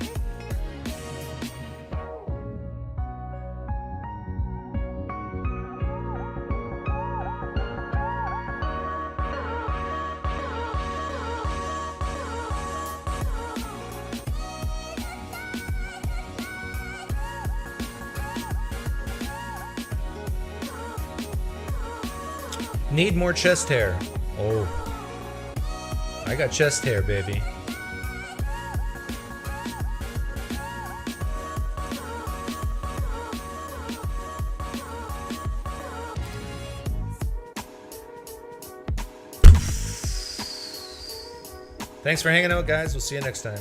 Need more chest hair. Oh. I got chest hair, baby. Thanks for hanging out, guys. We'll see you next time.